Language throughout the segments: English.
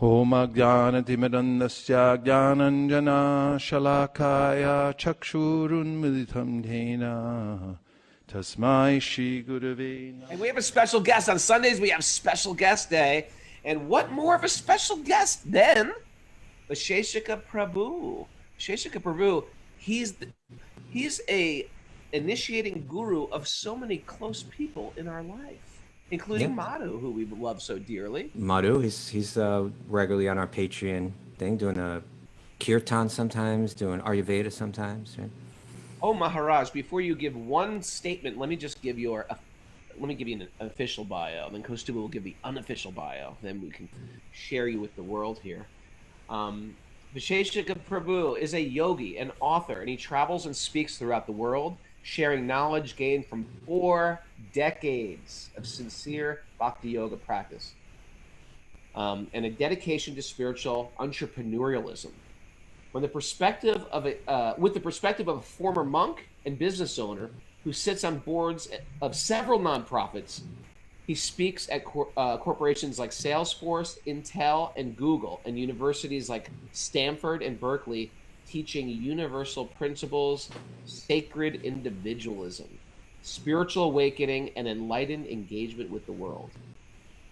Om Ajnanatimirandasya Jnananjana Shalakaya Chakshurunmilitam Dhena Tasmai Shri Gurave Namaha. And we have a special guest. On Sundays, we have special guest day. And what more of a special guest than Vaisesika Prabhu? Vaisesika Prabhu, he's a initiating guru of so many close people in our life, including Madhu, who we love so dearly. Madhu, he's regularly on our Patreon thing, doing a kirtan sometimes, doing Ayurveda sometimes. Right? Oh, Maharaj, before you give one statement, let me give you an official bio. Then Kostuba will give the unofficial bio. Then we can share you with the world here. Vaisesika Prabhu is a yogi, an author, and he travels and speaks throughout the world, sharing knowledge gained from 4 decades of sincere bhakti yoga practice, and a dedication to spiritual entrepreneurialism. With the perspective of a former monk and business owner who sits on boards of several nonprofits, he speaks at corporations like Salesforce, Intel, and Google, and universities like Stanford and Berkeley, teaching universal principles, sacred individualism, spiritual awakening, and enlightened engagement with the world.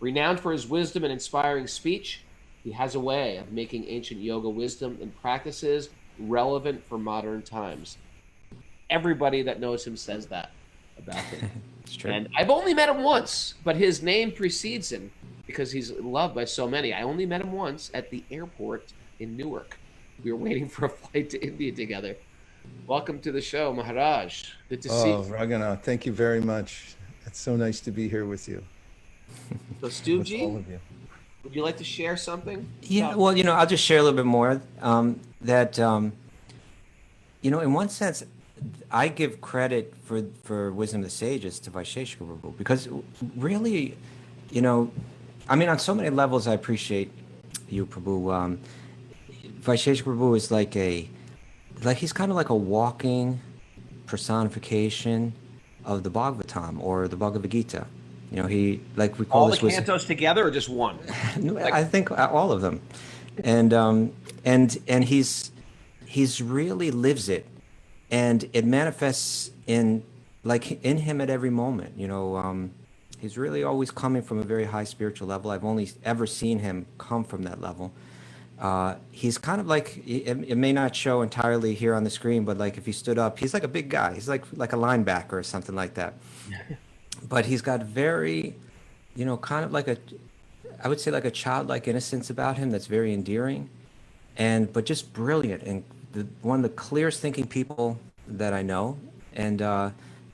Renowned for his wisdom and inspiring speech, he has a way of making ancient yoga wisdom and practices relevant for modern times. Everybody that knows him says that about him. It's true. And I've only met him once, but his name precedes him because he's loved by so many. I only met him once at the airport in Newark. We were waiting for a flight to India together. Welcome to the show, Maharaj. Good to see you. Oh, Raghunath, thank you very much. It's so nice to be here with you. So, With Stuvji, all of you. would you like to share something? Yeah, well, I'll just share a little bit more. In one sense, I give credit for Wisdom of the Sages to Vaisesika Prabhu because really, on so many levels, I appreciate you, Prabhu. Vaisesika Prabhu is he's kind of like a walking personification of the Bhagavatam or the Bhagavad Gita. We call All this the cantos together or just one? I think all of them, and he's really lives it, and it manifests in him at every moment. He's really always coming from a very high spiritual level. I've only ever seen him come from that level. He's kind of it may not show entirely here on the screen, but if he stood up, he's like a big guy. He's like a linebacker or something like that. But he's got very, kind of I would say a childlike innocence about him that's very endearing, but just brilliant and one of the clearest thinking people that I know. And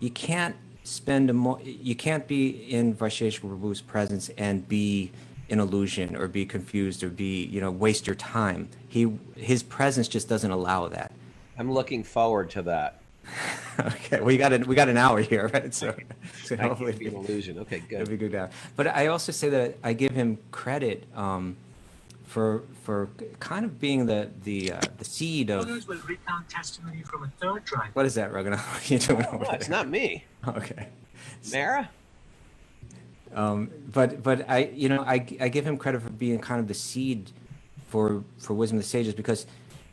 you can't you can't be in Vaisesika Prabhu's presence and be in illusion or be confused or be, waste your time. His presence just doesn't allow that. I'm looking forward to that. Okay, we got an hour here, right? So hopefully it'll be an illusion. Okay, good. It'll be good now. But I also say that I give him credit for kind of being the seed of. Others will recount testimony from a third tribe. What is that, Raghunath? What are you doing over there? It's not me. Okay. Mara? But I give him credit for being kind of the seed for Wisdom of the Sages because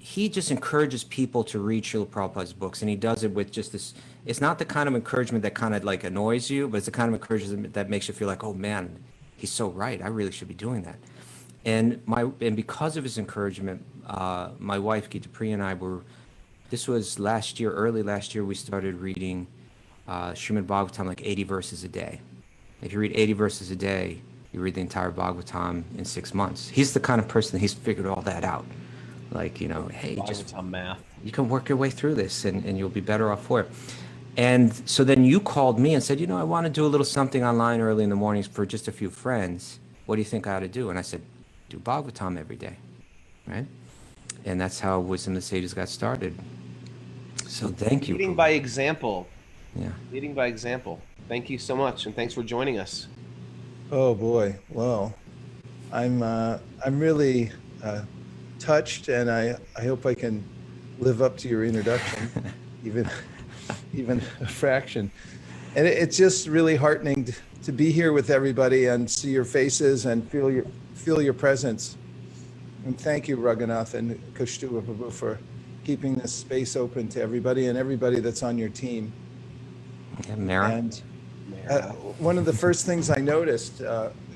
he just encourages people to read Srila Prabhupada's books, and he does it with just this. It's not the kind of encouragement that kind of annoys you, but it's the kind of encouragement that makes you feel like, oh man, he's so right. I really should be doing that. And because of his encouragement, my wife Gita Priya and I this was early last year, we started reading Srimad Bhagavatam 80 verses a day. If you read 80 verses a day, you read the entire Bhagavatam in 6 months. He's the kind of person that he's figured all that out. Hey, just math. You can work your way through this and you'll be better off for it. And so then you called me and said, I want to do a little something online early in the mornings for just a few friends. What do you think I ought to do? And I said, do Bhagavatam every day, right? And that's how Wisdom of the Sages got started. So thank you. Leading by example. Yeah. Leading by example. Thank you so much, and thanks for joining us. Oh boy, well, I'm really touched, and I hope I can live up to your introduction, even a fraction. And it's just really heartening to be here with everybody and see your faces and feel your presence. And thank you, Raghunath and Kushtuva Prabhu, for keeping this space open to everybody and everybody that's on your team. Yeah, Mara. And one of the first things I noticed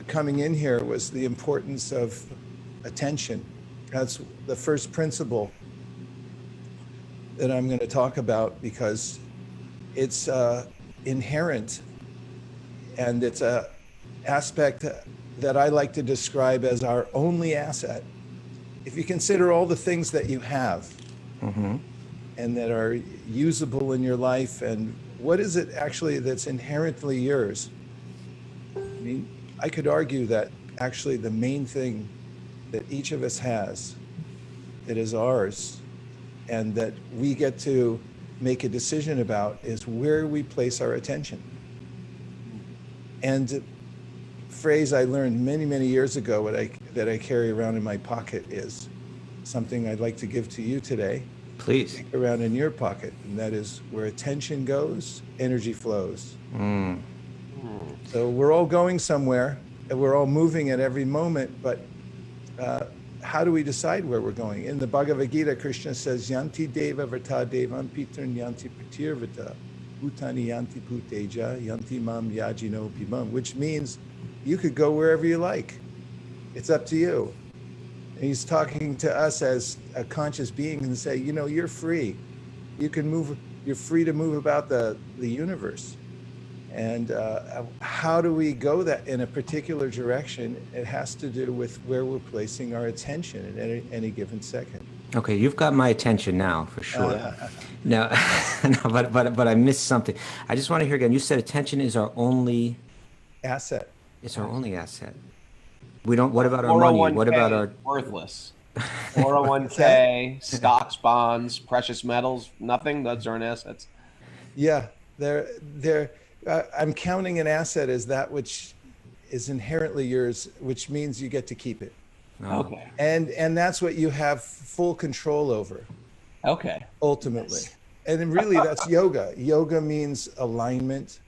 coming in here was the importance of attention. That's the first principle that I'm going to talk about, because it's inherent, and it's a aspect that I like to describe as our only asset. If you consider all the things that you have and that are usable in your life, and what is it actually that's inherently yours? I mean, I could argue that actually the main thing that each of us has that is ours and that we get to make a decision about is where we place our attention. And phrase I learned many, many years ago that I carry around in my pocket is something I'd like to give to you today. Please. Take around in your pocket, and that is, where attention goes, energy flows. So we're all going somewhere, and we're all moving at every moment, but how do we decide where we're going? In the Bhagavad Gita, Krishna says, Yanti Deva Vrta Devam Pitran Yanti Pratirvata Bhutani Yanti Puteja Yanti Mam Yajino Bimam, which means you could go wherever you like. It's up to you. And he's talking to us as a conscious being and say, you know, you're free. You can move, you're free to move about the universe. And how do we go that in a particular direction? It has to do with where we're placing our attention at any given second. Okay, you've got my attention now, for sure. No, but I missed something. I just want to hear again. You said attention is our only asset. It's our only asset. We don't. What about our money? What about our worthless? 401k, stocks, bonds, precious metals, nothing. Those aren't assets. Yeah, they're. I'm counting an asset as that which is inherently yours, which means you get to keep it. Oh. Okay. And that's what you have full control over. Okay. Ultimately. Yes. And then really that's yoga. Yoga means alignment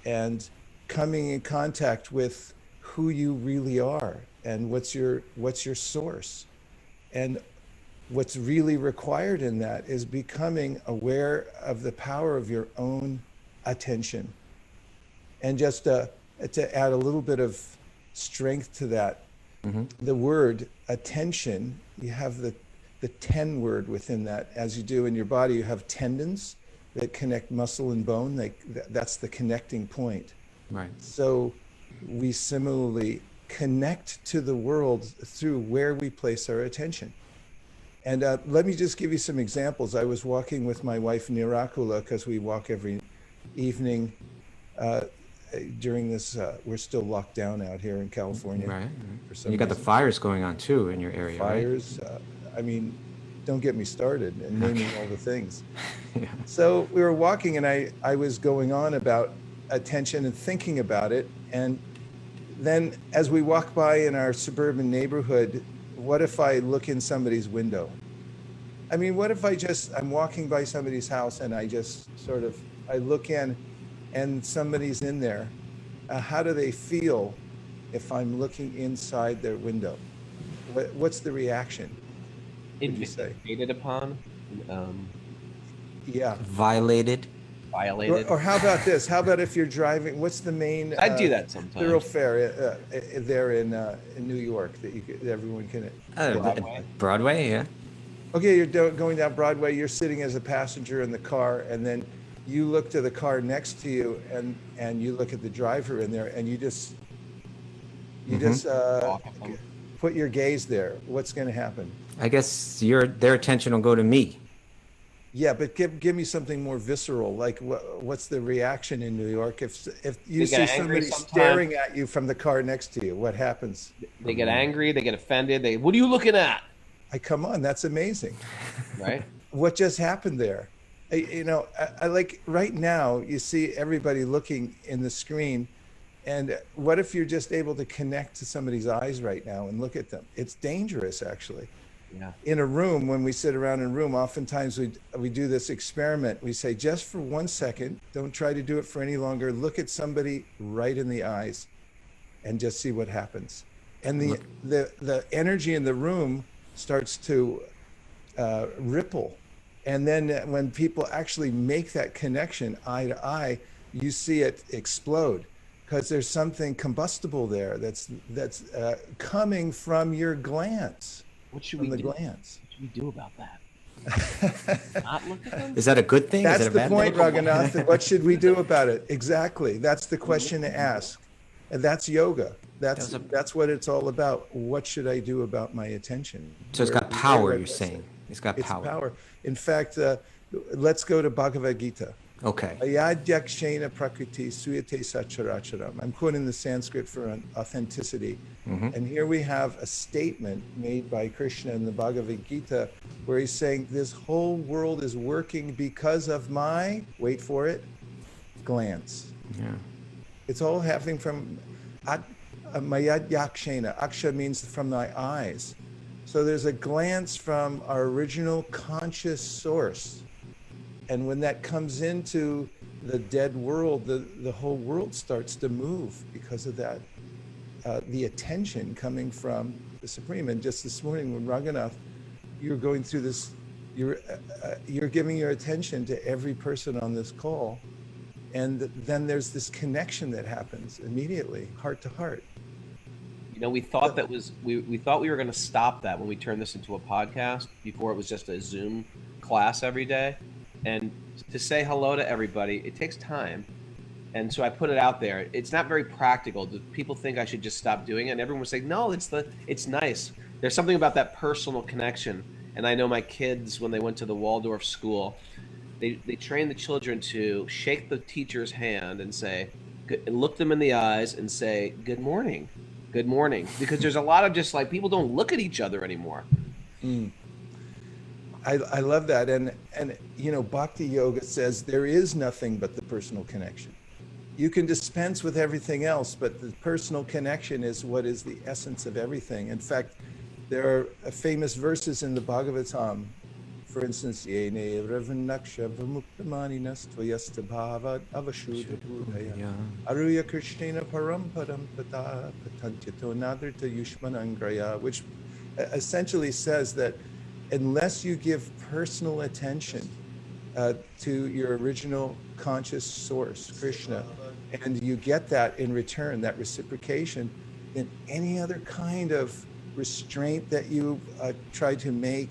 and coming in contact with who you really are and what's your source. And what's really required in that is becoming aware of the power of your own attention. And just to add a little bit of strength to that, the word attention, you have the 10 word within that. As you do in your body, you have tendons that connect muscle and bone. That's the connecting point. Right. So we similarly connect to the world through where we place our attention. And let me just give you some examples. I was walking with my wife Nirakula, because we walk every evening during this, we're still locked down out here in California. Right. For some And you got the reason. fires going on too in your area. Fires. I mean, don't get me started and naming all the things. Yeah. So we were walking, and I was going on about attention and thinking about it. And then as we walk by in our suburban neighborhood, what if I look in somebody's window? I mean, what if I'm walking by somebody's house and I just I look in and somebody's in there. How do they feel if I'm looking inside their window? What's the reaction? Invaded upon? Yeah. Violated. Violated? Or how about this? How about if you're driving, what's the main I do that sometimes. thoroughfare there in New York that everyone can... Broadway, yeah. Okay, you're going down Broadway, you're sitting as a passenger in the car, and then you look to the car next to you, and you look at the driver in there, and you just put your gaze there. What's going to happen? I guess their attention will go to me. Yeah, but give me something more visceral. Like what's the reaction in New York if you see somebody staring at you from the car next to you? What happens? They get angry. They get offended. What are you looking at? Come on, that's amazing. Right. What just happened there? I like right now, you see everybody looking in the screen, and what if you're just able to connect to somebody's eyes right now and look at them? It's dangerous, actually. Yeah. In a room, when we sit around in a room, oftentimes we do this experiment. We say, just for 1 second, don't try to do it for any longer. Look at somebody right in the eyes and just see what happens. And the energy in the room starts to ripple. And then when people actually make that connection eye to eye, you see it explode, because there's something combustible there that's coming from your glance. What should From we the do? glance. What should we do about that? Not look at them? Is that a good thing? That's Is it a the bad point, thing? Raghunath. What should we do about it? Exactly. That's the question to ask. And that's yoga. That's what it's all about. What should I do about my attention? So it's got Where power, do I you're place saying. it? It's got It's power. power. In fact, let's go to Bhagavad Gita. Okay. Ayadhyakshena prakriti suyate sacharacharam. I'm quoting the Sanskrit for an authenticity. And here we have a statement made by Krishna in the Bhagavad Gita where he's saying this whole world is working because of my, wait for it, glance. Yeah. It's all happening from Mayadhyakshena. Aksha means from thy eyes. So there's a glance from our original conscious source. And when that comes into the dead world, the whole world starts to move because of that, the attention coming from the Supreme. And just this morning when Raghunath, you're going through this, you're giving your attention to every person on this call. And then there's this connection that happens immediately, heart to heart. You know, we thought we thought we were going to stop that when we turned this into a podcast. Before it was just a Zoom class every day. And to say hello to everybody, it takes time. And so I put it out there. It's not very practical. People think I should just stop doing it. And everyone was saying, no, it's nice. There's something about that personal connection. And I know my kids, when they went to the Waldorf school, they train the children to shake the teacher's hand and say, and look them in the eyes and say, good morning. Good morning. Because there's a lot of just like, people don't look at each other anymore. I love that. And you know, Bhakti Yoga says there is nothing but the personal connection. You can dispense with everything else, but the personal connection is what is the essence of everything. In fact, there are famous verses in the Bhagavatam. For instance, Yene Ravanaksha Vamuktamaninas Tvayasta Bhava Avashuddha Buddhaya Aruya Krishna Parampadam Pata Patantyato Nadrata Yushmanangraya, which essentially says that unless you give personal attention to your original conscious source, Krishna, and you get that in return, that reciprocation, then any other kind of restraint that you try to make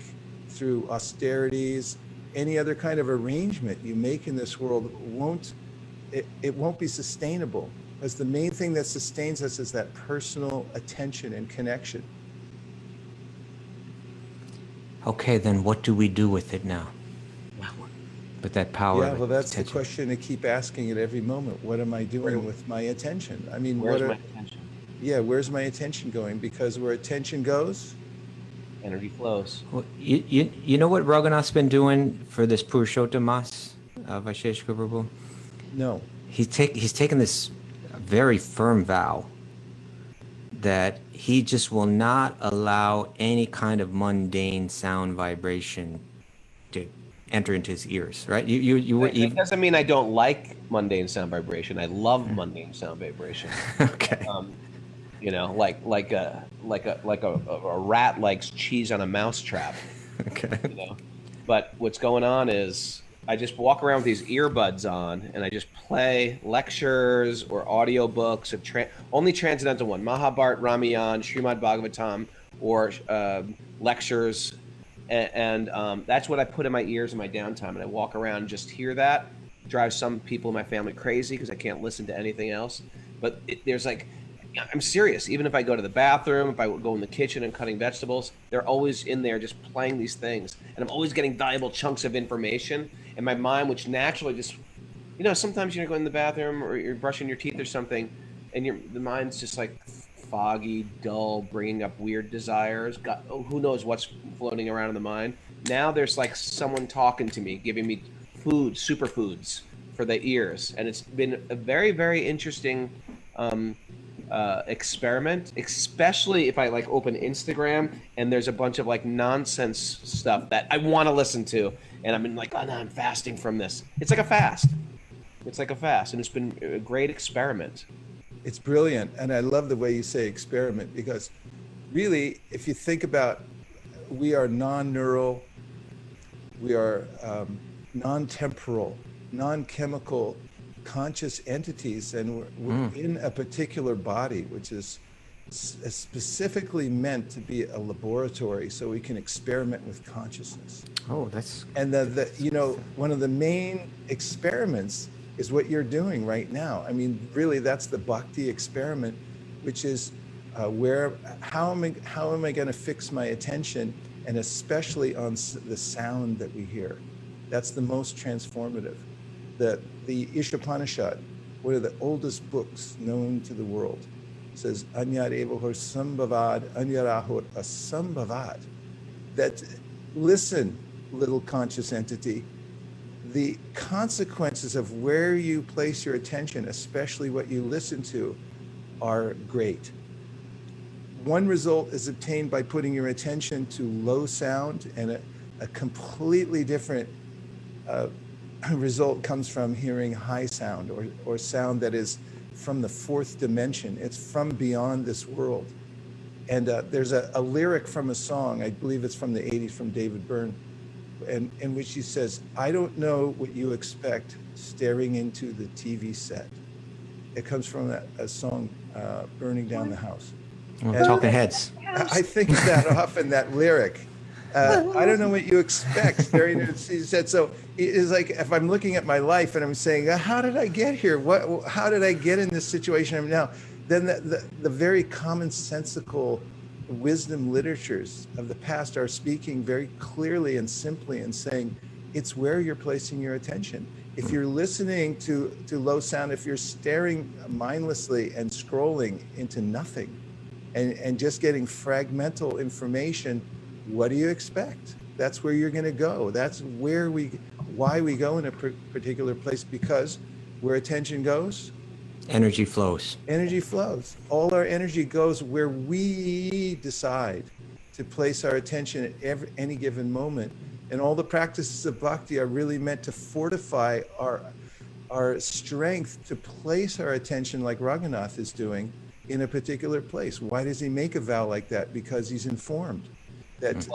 through austerities, any other kind of arrangement you make in this world won't be sustainable, because the main thing that sustains us is that personal attention and connection. Okay, then what do we do with it now? With that power. Yeah, well, that's attention. the question to keep asking at every moment. What am I doing with my attention? I mean, Where's my attention? Yeah, where's my attention going? Because where attention goes, energy flows. Well, you know what Raghunath's been doing for this Purushottam Mas, Vaisesika Prabhu? no. He's taken this very firm vow that he just will not allow any kind of mundane sound vibration to enter into his ears, right? It doesn't mean I don't like mundane sound vibration. I love mundane sound vibration. Okay. You know, like a rat likes cheese on a mouse trap. Okay. You know, but what's going on is I just walk around with these earbuds on and I just play lectures or audiobooks of only transcendental one, Mahabharata, Ramayana, Srimad Bhagavatam, or lectures. And that's what I put in my ears in my downtime. And I walk around and just hear that. Drives some people in my family crazy because I can't listen to anything else. But there's like, I'm serious. Even if I go to the bathroom, if I go in the kitchen and cutting vegetables, they're always in there just playing these things. And I'm always getting valuable chunks of information. And my mind, which naturally just, you know, sometimes you're going in the bathroom or you're brushing your teeth or something, and the mind's just like foggy, dull, bringing up weird desires. Who knows what's floating around in the mind. Now there's like someone talking to me, giving me food, superfoods for the ears. And it's been a very, very interesting experiment, especially if I like open Instagram and there's a bunch of like nonsense stuff that I want to listen to. And I'm like, oh no, I'm fasting from this. It's like a fast. It's like a fast. And it's been a great experiment. It's brilliant. And I love the way you say experiment, because really, if you think about we are non-neural, we are non-temporal, non-chemical conscious entities, and we're in a particular body, which is specifically meant to be a laboratory so we can experiment with consciousness. Oh, that's And one of the main experiments is what you're doing right now. I mean, really, that's the bhakti experiment, which is how am I going to fix my attention, and especially on the sound that we hear. That's the most transformative. The Ishopanishad, one of the oldest books known to the world, says Anyar evohor sambhavad, anyarahor asambhavad. That, listen, little conscious entity, the consequences of where you place your attention, especially what you listen to, are great. One result is obtained by putting your attention to low sound, and a completely different result comes from hearing high sound, or sound that is from the fourth dimension. It's from beyond this world. And there's a lyric from a song, I believe it's from the 80s, from David Byrne, in which he says, I don't know what you expect staring into the TV set. It comes from a song, Burning Down the House. Talking Heads. I think of that often, that lyric. I don't know what you expect staring into the TV set. So it's like, if I'm looking at my life and I'm saying, how did I get here? How did I get in this situation I'm now? Then the very commonsensical wisdom literatures of the past are speaking very clearly and simply and saying, it's where you're placing your attention. If you're listening to low sound, if you're staring mindlessly and scrolling into nothing and just getting fragmental information, what do you expect? That's where you're going to go. That's why we go in a particular place, because where attention goes, energy flows. Energy flows. All our energy goes where we decide to place our attention at any given moment. And all the practices of bhakti are really meant to fortify our strength to place our attention, like Raghunath is doing, in a particular place. Why does he make a vow like that? Because he's informed that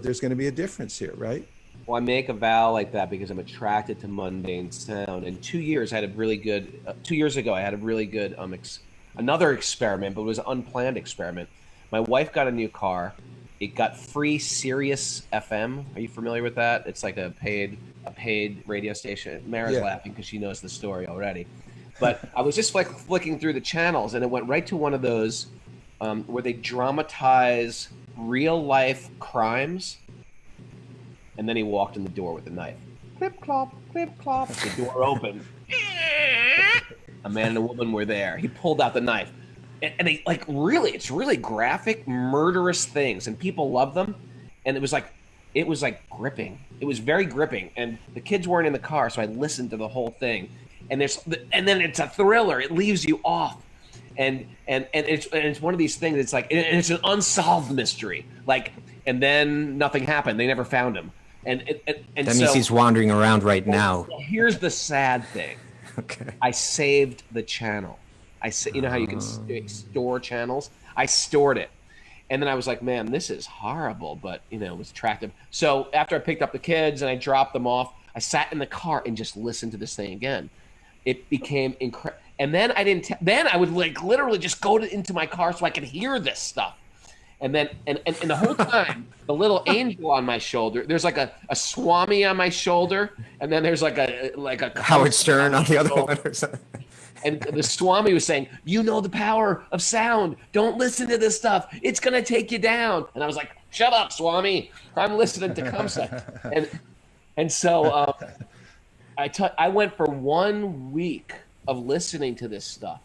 there's going to be a difference here, right? Well, I make a vow like that because I'm attracted to mundane sound. And 2 years, I had a really good. 2 years ago, I had a really good another experiment, but it was an unplanned experiment. My wife got a new car. It got free Sirius FM. Are you familiar with that? It's like a paid radio station. Mara's laughing because she knows the story already. But I was just like flicking through the channels, and it went right to one of those where they dramatize real life crimes. And then he walked in the door with a knife. Clip clop, clip clop. The door opened. A man and a woman were there. He pulled out the knife. And they it's really graphic, murderous things, and people love them. And it was like gripping. It was very gripping. And the kids weren't in the car, so I listened to the whole thing. And then it's a thriller. It leaves you off. And it's one of these things. It's like, and it's an unsolved mystery. And then nothing happened. They never found him. And that means he's wandering around right now. Here's the sad thing. Okay. I saved the channel. You know how you can store channels? I stored it. And then I was like, man, this is horrible, but it was attractive. So after I picked up the kids and I dropped them off, I sat in the car and just listened to this thing again. It became incredible. And then then I would literally just go into my car so I could hear this stuff. And then, and the whole time, the little angel on my shoulder, there's like a Swami on my shoulder, and then there's like a Howard Stern on the other one or something. And the Swami was saying, the power of sound. Don't listen to this stuff. It's going to take you down. And I was like, shut up, Swami. I'm listening to Kamsa. And so I went for 1 week of listening to this stuff.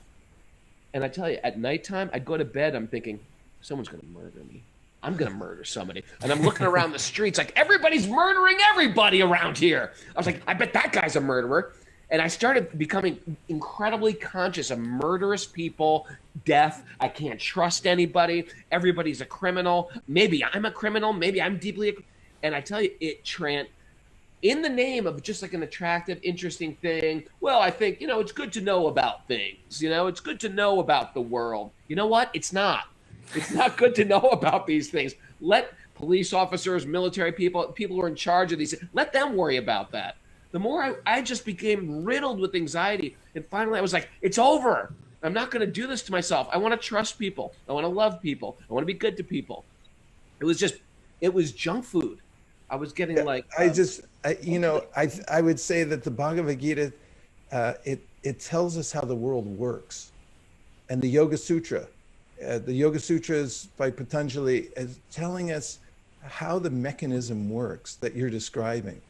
And I tell you, at nighttime, I'd go to bed, I'm thinking, someone's going to murder me. I'm going to murder somebody. And I'm looking around the streets like, everybody's murdering everybody around here. I was like, I bet that guy's a murderer. And I started becoming incredibly conscious of murderous people, death. I can't trust anybody. Everybody's a criminal. Maybe I'm a criminal. Maybe I'm deeply. And I tell you, in the name of just like an attractive, interesting thing. Well, I think, it's good to know about things. It's good to know about the world. You know what? It's not. It's not good to know about these things. police officers, military people, people who are in charge of these. Let them worry about that. The more I just became riddled with anxiety. And finally I was like, it's over. I'm not going to do this to myself. I want to trust people. I want to love people. I want to be good to people. It was junk food. I was getting Yeah, like, I would say that the Bhagavad Gita, it tells us how the world works, and the Yoga Sutras by Patanjali is telling us how the mechanism works that you're describing.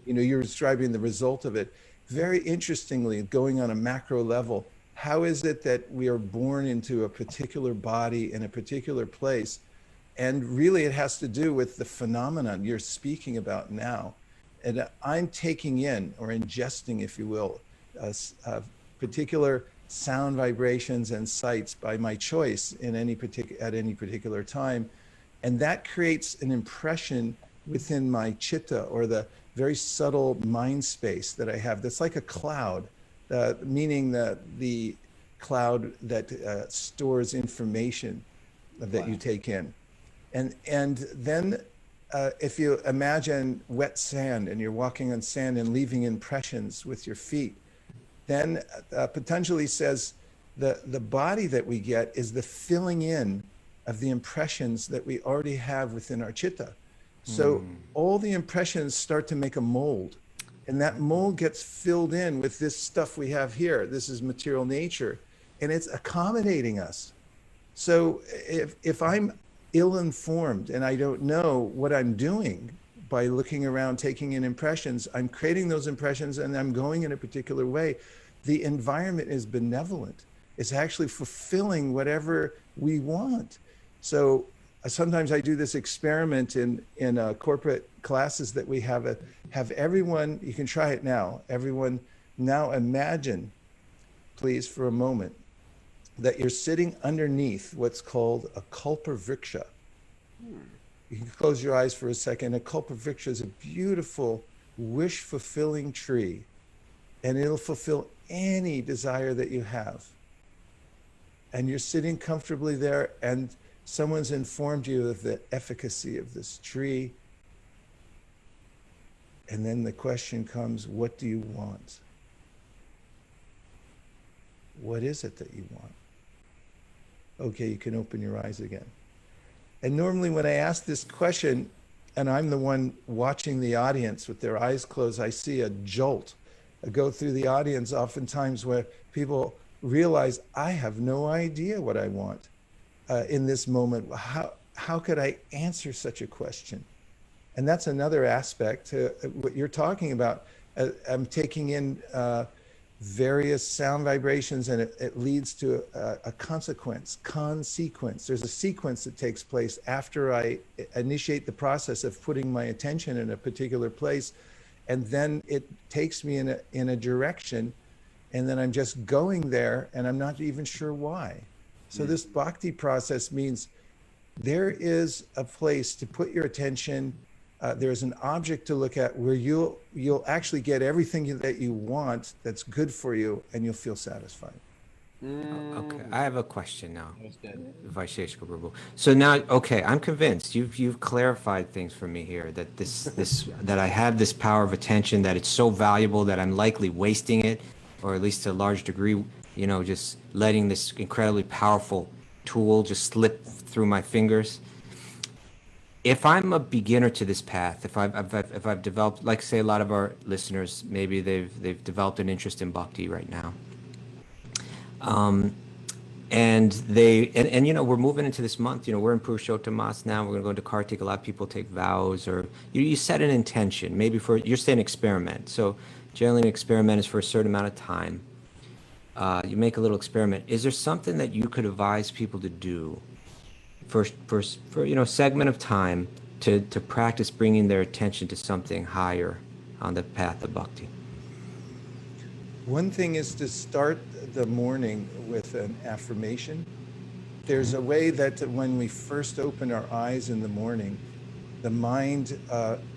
You're describing the result of it. Very interestingly, going on a macro level, how is it that we are born into a particular body in a particular place? And really, it has to do with the phenomenon you're speaking about now. And I'm taking in or ingesting, if you will, particular sound vibrations and sights by my choice at any particular time. And that creates an impression within my chitta, or the very subtle mind space that I have. That's like a cloud, meaning the cloud that stores information that you take in. And then if you imagine wet sand and you're walking on sand and leaving impressions with your feet, then Patanjali says the body that we get is the filling in of the impressions that we already have within our chitta. So all the impressions start to make a mold, and that mold gets filled in with this stuff we have here. This is material nature, and it's accommodating us. So if I'm ill-informed and I don't know what I'm doing by looking around, taking in impressions, I'm creating those impressions and I'm going in a particular way. The environment is benevolent. It's actually fulfilling whatever we want. So sometimes I do this experiment in corporate classes that we have everyone, you can try it now, everyone now imagine, please, for a moment, that you're sitting underneath what's called a kalpavriksha. You can close your eyes for a second. A kalpavriksha is a beautiful, wish-fulfilling tree, and it'll fulfill any desire that you have. And you're sitting comfortably there, and someone's informed you of the efficacy of this tree. And then the question comes, what do you want? What is it that you want? Okay, you can open your eyes again. And normally when I ask this question, and I'm the one watching the audience with their eyes closed, I see a jolt go through the audience oftentimes where people realize, I have no idea what I want in this moment. How could I answer such a question? And that's another aspect to what you're talking about. I'm taking in various sound vibrations, and it leads to a consequence. There's a sequence that takes place after I initiate the process of putting my attention in a particular place, and then it takes me in a direction, and then I'm just going there, and I'm not even sure why. So this bhakti process means there is a place to put your attention. There's an object to look at where you'll actually get everything that you want that's good for you, and you'll feel satisfied. Okay, I have a question now, That's good. Vaisesika Prabhu. So now, okay, I'm convinced you've clarified things for me here, that that I have this power of attention, that it's so valuable that I'm likely wasting it, or at least to a large degree, just letting this incredibly powerful tool just slip through my fingers. If I'm a beginner to this path, if I've developed, like say a lot of our listeners, maybe they've developed an interest in bhakti right now, and we're moving into this month. We're in Purushottam now. We're going to go into Kartik. A lot of people take vows, or you set an intention. Maybe you're saying experiment. So generally, an experiment is for a certain amount of time. You make a little experiment. Is there something that you could advise people to do for a segment of time to practice bringing their attention to something higher on the path of bhakti? One thing is to start the morning with an affirmation. There's a way that when we first open our eyes in the morning, the mind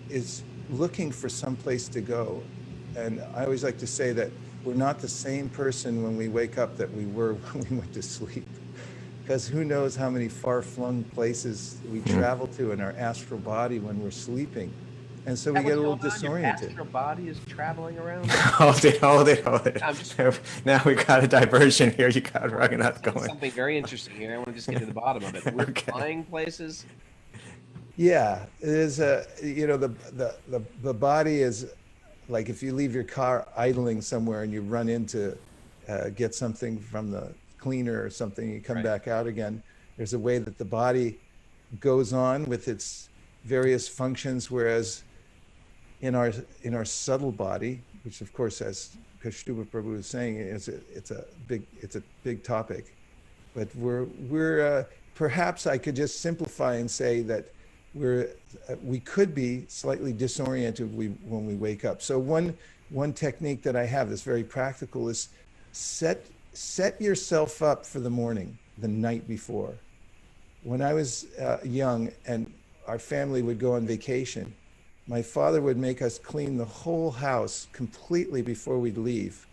is looking for some place to go. And I always like to say that we're not the same person when we wake up that we were when we went to sleep. because who knows how many far-flung places we travel to in our astral body when we're sleeping. And so Is we that get what's a little going on? Your disoriented. astral body is traveling around? Hold it, hold it, hold it. I'm just Now we got a diversion here. You got Well, Raghunath it's going. something very interesting here. I want to just get to the bottom of it. We're Okay. flying places. Yeah, it is the body is like if you leave your car idling somewhere and you run into get something from the cleaner or something, you come Right. back out again. There's a way that the body goes on with its various functions, whereas in our subtle body, which of course, as Kashtuba Prabhu is saying, it's a big topic. But we're perhaps I could just simplify and say that we could be slightly disoriented when we wake up. So one technique that I have that's very practical is set yourself up for the morning the night before. When I was young and our family would go on vacation, my father would make us clean the whole house completely before we'd leave.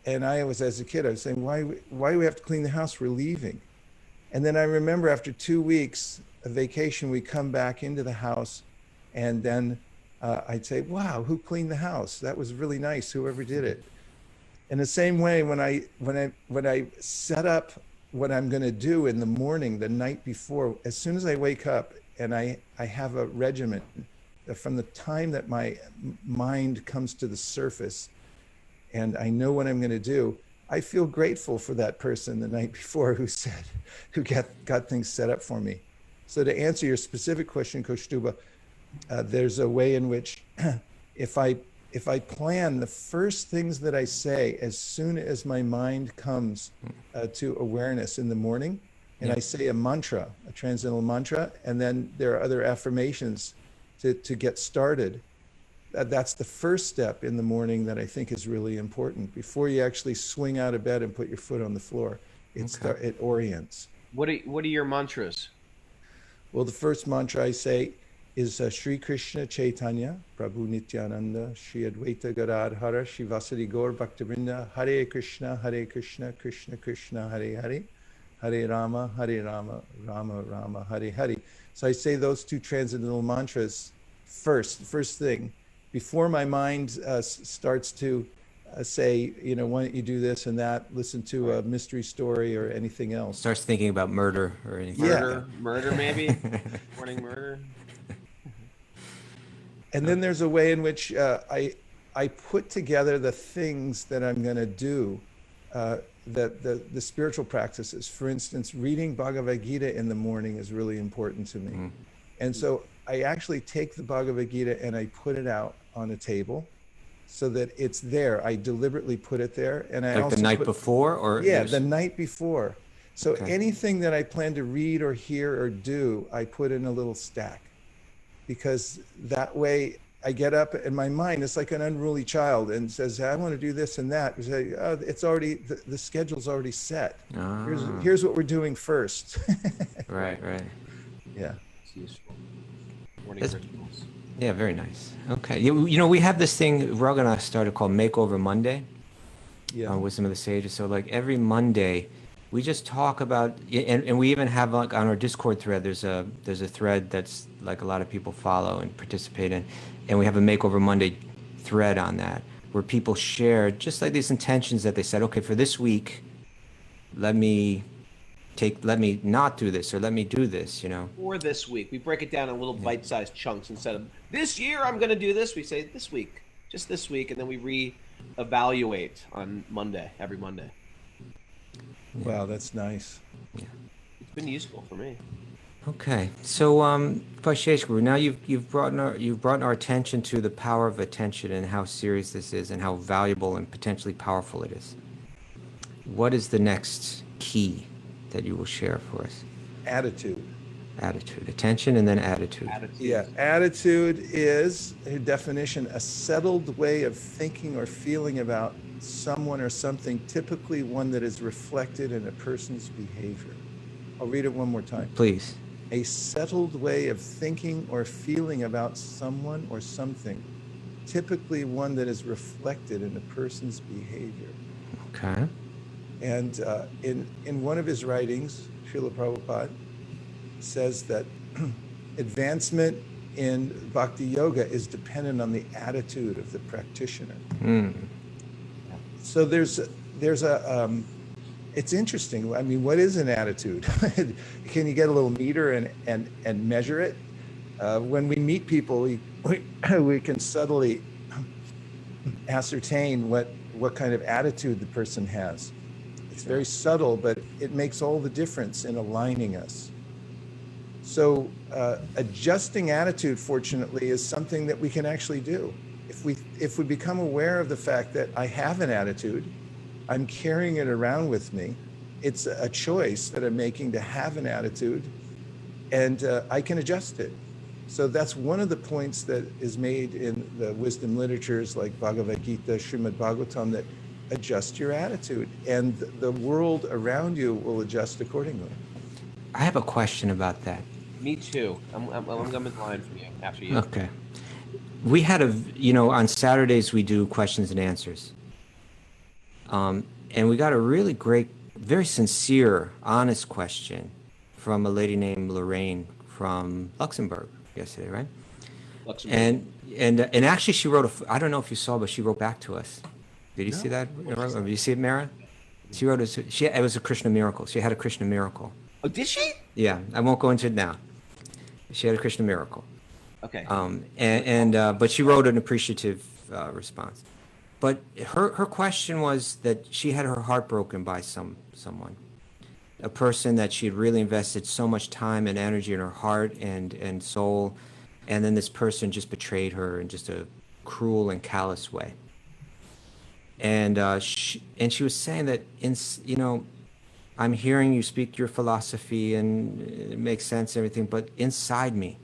And I was, as a kid, I was saying, why do we have to clean the house? We're leaving. And then I remember after 2 weeks of vacation, we come back into the house, and then I'd say, wow, who cleaned the house? That was really nice, whoever did it. In the same way, when I set up what I'm going to do in the morning, the night before, as soon as I wake up and I have a regimen from the time that my mind comes to the surface and I know what I'm going to do, I feel grateful for that person the night before who got things set up for me. So to answer your specific question, Koshtuba, there's a way in which if I plan the first things that I say as soon as my mind comes to awareness in the morning, and I say a mantra, a transcendental mantra, and then there are other affirmations to get started. That's the first step in the morning that I think is really important before you actually swing out of bed and put your foot on the floor. It orients. What are your mantras? Well, the first mantra I say is Sri Krishna Chaitanya, Prabhu Nityananda, Sri Advaita Gadadhara, Shivasadi Gaur Bhaktivinoda, Hare Krishna, Krishna Krishna, Hare Hare, Hare Rama, Rama Rama, Hare Hare. So I say those two transcendental mantras first thing, before my mind starts to say, why don't you do this and that, listen to a mystery story or anything else. Starts thinking about murder or anything. Murder maybe? Morning murder? And then there's a way in which I put together the things that I'm going to do, the spiritual practices. For instance, reading Bhagavad Gita in the morning is really important to me. And so I actually take the Bhagavad Gita and I put it out on a table so that it's there. I deliberately put it there. And I like also the night before? Or yeah, the night before. So Okay. anything that I plan to read or hear or do, I put in a little stack. Because that way I get up and my mind is like an unruly child and says, I want to do this and that. We say, oh, it's already, the schedule's already set. Here's what we're doing first. Right. Yeah. It's useful. Morning That's- rituals. Yeah, very nice. Okay. We have this thing Rug and I started called Makeover Monday Yeah. with some of the sages. So like every Monday, we just talk about, and we even have like on our Discord thread, there's a thread that's like a lot of people follow and participate in, and we have a Makeover Monday thread on that where people share just like these intentions that they said, okay, for this week, let me not do this or let me do this, Or this week. We break it down in little bite-sized chunks instead of this year I'm going to do this. We say this week, just this week, and then we re-evaluate on Monday, every Monday. Wow, that's nice. It's been useful for me. Okay, so Vaisesika, now you've brought our attention to the power of attention and how serious this is and how valuable and potentially powerful it is. What is the next key that you will share for us? Attitude. Attitude, attention, and then attitude. Yeah, attitude is, a definition, a settled way of thinking or feeling about someone or something, typically one that is reflected in a person's behavior. I'll read it one more time. Please. A settled way of thinking or feeling about someone or something, typically one that is reflected in a person's behavior. Okay. And in one of his writings, Srila Prabhupada says that advancement in bhakti yoga is dependent on the attitude of the practitioner. So there's a it's interesting. I mean, what is an attitude? Can you get a little meter and measure it? When we meet people, we can subtly ascertain what kind of attitude the person has. It's very subtle, but it makes all the difference in aligning us. So adjusting attitude, fortunately, is something that we can actually do. If we become aware of the fact that I have an attitude, I'm carrying it around with me. It's a choice that I'm making to have an attitude, and I can adjust it. So that's one of the points that is made in the wisdom literatures like Bhagavad Gita, Srimad Bhagavatam, that adjust your attitude, and the world around you will adjust accordingly. I have a question about that. Me too. I'm in line for you after you. Okay. We had on Saturdays we do questions and answers. And we got a really great, very sincere, honest question from a lady named Lorraine from Luxembourg yesterday, right? Luxembourg. And actually she wrote I don't know if you saw, but she wrote back to us. Did you see that? Or did you see it, Mara? She wrote us. It was a Krishna miracle. She had a Krishna miracle. Oh, did she? Yeah, I won't go into it now. She had a Krishna miracle. Okay. But she wrote an appreciative response. But her question was that she had her heart broken by someone, a person that she had really invested so much time and energy in her heart and soul, and then this person just betrayed her in just a cruel and callous way. And she was saying that I'm hearing you speak your philosophy and it makes sense and everything, but inside me,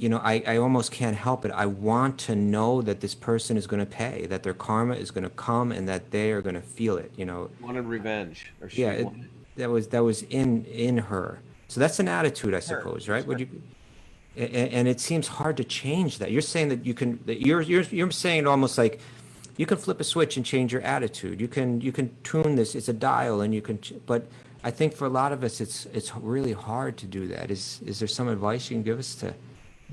I almost can't help it. I want to know that this person is going to pay, that their karma is going to come, and that they are going to feel it. Wanted revenge, or that was in her. So that's an attitude, I suppose, right? Would you? And it seems hard to change that. You're saying that you can. That you're saying it almost like you can flip a switch and change your attitude. You can tune this. It's a dial, and you can. But I think for a lot of us, it's really hard to do that. Is there some advice you can give us to?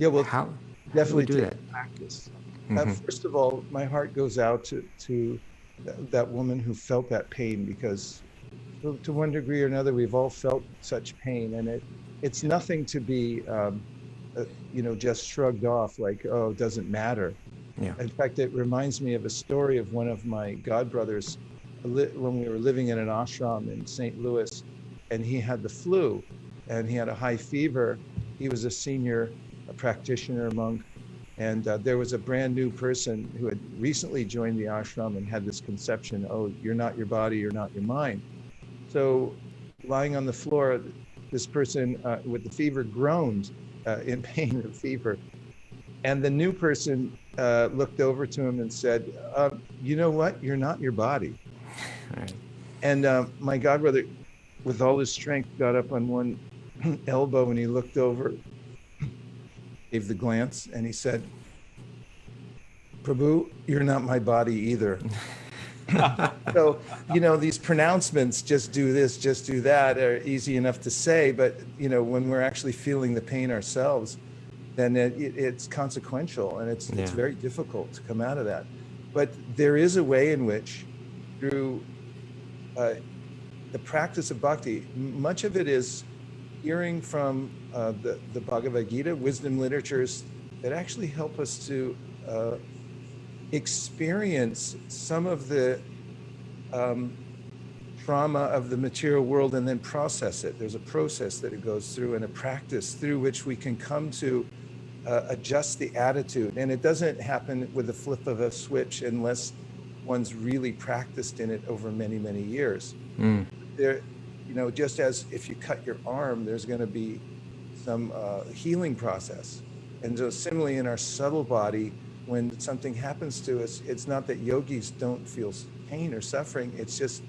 Yeah, well, how definitely do that? Practice. Mm-hmm. First of all, my heart goes out to that woman who felt that pain, because to one degree or another, we've all felt such pain, and it's nothing to be, just shrugged off like, oh, it doesn't matter. Yeah. In fact, it reminds me of a story of one of my godbrothers when we were living in an ashram in St. Louis, and he had the flu, and he had a high fever. He was a senior practitioner monk, and there was a brand new person who had recently joined the ashram and had this conception, oh, you're not your body, you're not your mind. So lying on the floor, this person with the fever groaned in pain and fever, and the new person looked over to him and said, you know what, you're not your body. Right. And my godbrother, with all his strength, got up on one elbow and he looked over, gave the glance, and he said, Prabhu, you're not my body either. So, these pronouncements, just do this, just do that, are easy enough to say, but, when we're actually feeling the pain ourselves, then it's consequential, and it's very difficult to come out of that. But there is a way in which, through the practice of bhakti, much of it is hearing from the Bhagavad Gita, wisdom literatures that actually help us to experience some of the trauma of the material world and then process it. There's a process that it goes through, and a practice through which we can come to adjust the attitude. And it doesn't happen with the flip of a switch unless one's really practiced in it over many, many years. There, just as if you cut your arm, there's going to be some healing process. And so similarly in our subtle body, when something happens to us, it's not that yogis don't feel pain or suffering, it's just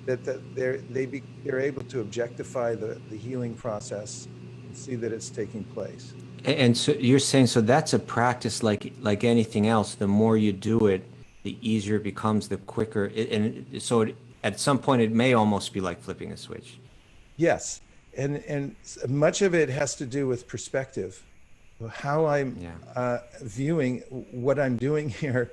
that they're able to objectify the healing process and see that it's taking place. And so you're saying, so that's a practice like anything else. The more you do it, the easier it becomes, the quicker. At some point, it may almost be like flipping a switch. Yes, and much of it has to do with perspective, how I'm Yeah. viewing what I'm doing here,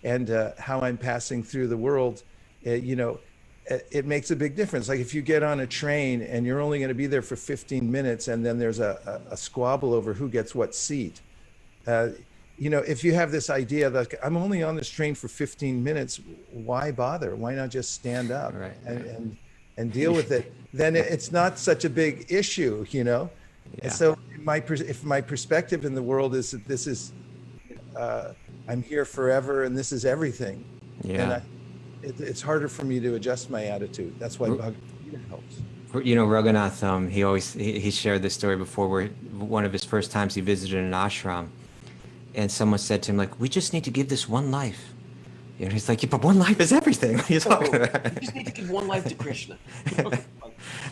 and how I'm passing through the world. It makes a big difference. Like if you get on a train and you're only going to be there for 15 minutes, and then there's a squabble over who gets what seat. Uh, if you have this idea that I'm only on this train for 15 minutes, why bother? Why not just stand up Right. and deal with it? Then it's not such a big issue. And Yeah. so if my perspective in the world is that this is, uh, I'm here forever and this is everything, then Yeah. it's harder for me to adjust my attitude. That's why R- Bhagavad Gita helps. Raghunath, he shared this story before where one of his first times he visited an ashram, and someone said to him like, "We just need to give this one life." He's like, yeah, "But one life is everything." What are you talking about? You just need to give one life to Krishna.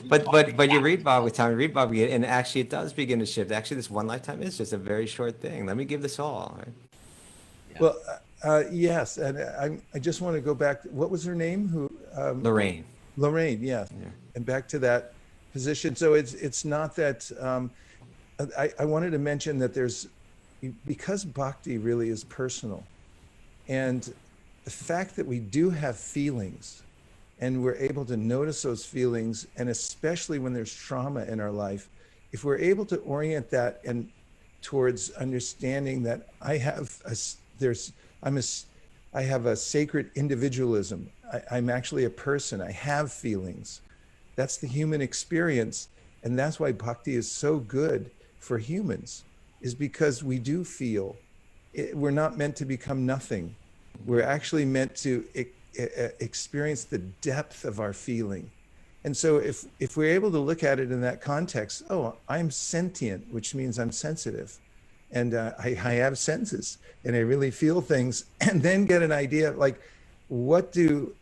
But you read Bhagavad Gita, and actually it does begin to shift. Actually, this one lifetime is just a very short thing. Let me give this all. Right? Yeah. Well, yes, and I just want to go back. What was her name? Lorraine. Lorraine, yes. Yeah. And back to that position. So it's not that I wanted to mention that because bhakti really is personal, and the fact that we do have feelings and we're able to notice those feelings, and especially when there's trauma in our life, if we're able to orient that and towards understanding that I have a sacred individualism. I'm actually a person. I have feelings. That's the human experience. And that's why bhakti is so good for humans, is because we do feel. We're not meant to become nothing. We're actually meant to experience the depth of our feeling. And so if we're able to look at it in that context, oh, I'm sentient, which means I'm sensitive. And I have senses and I really feel things, and then get an idea of like, what do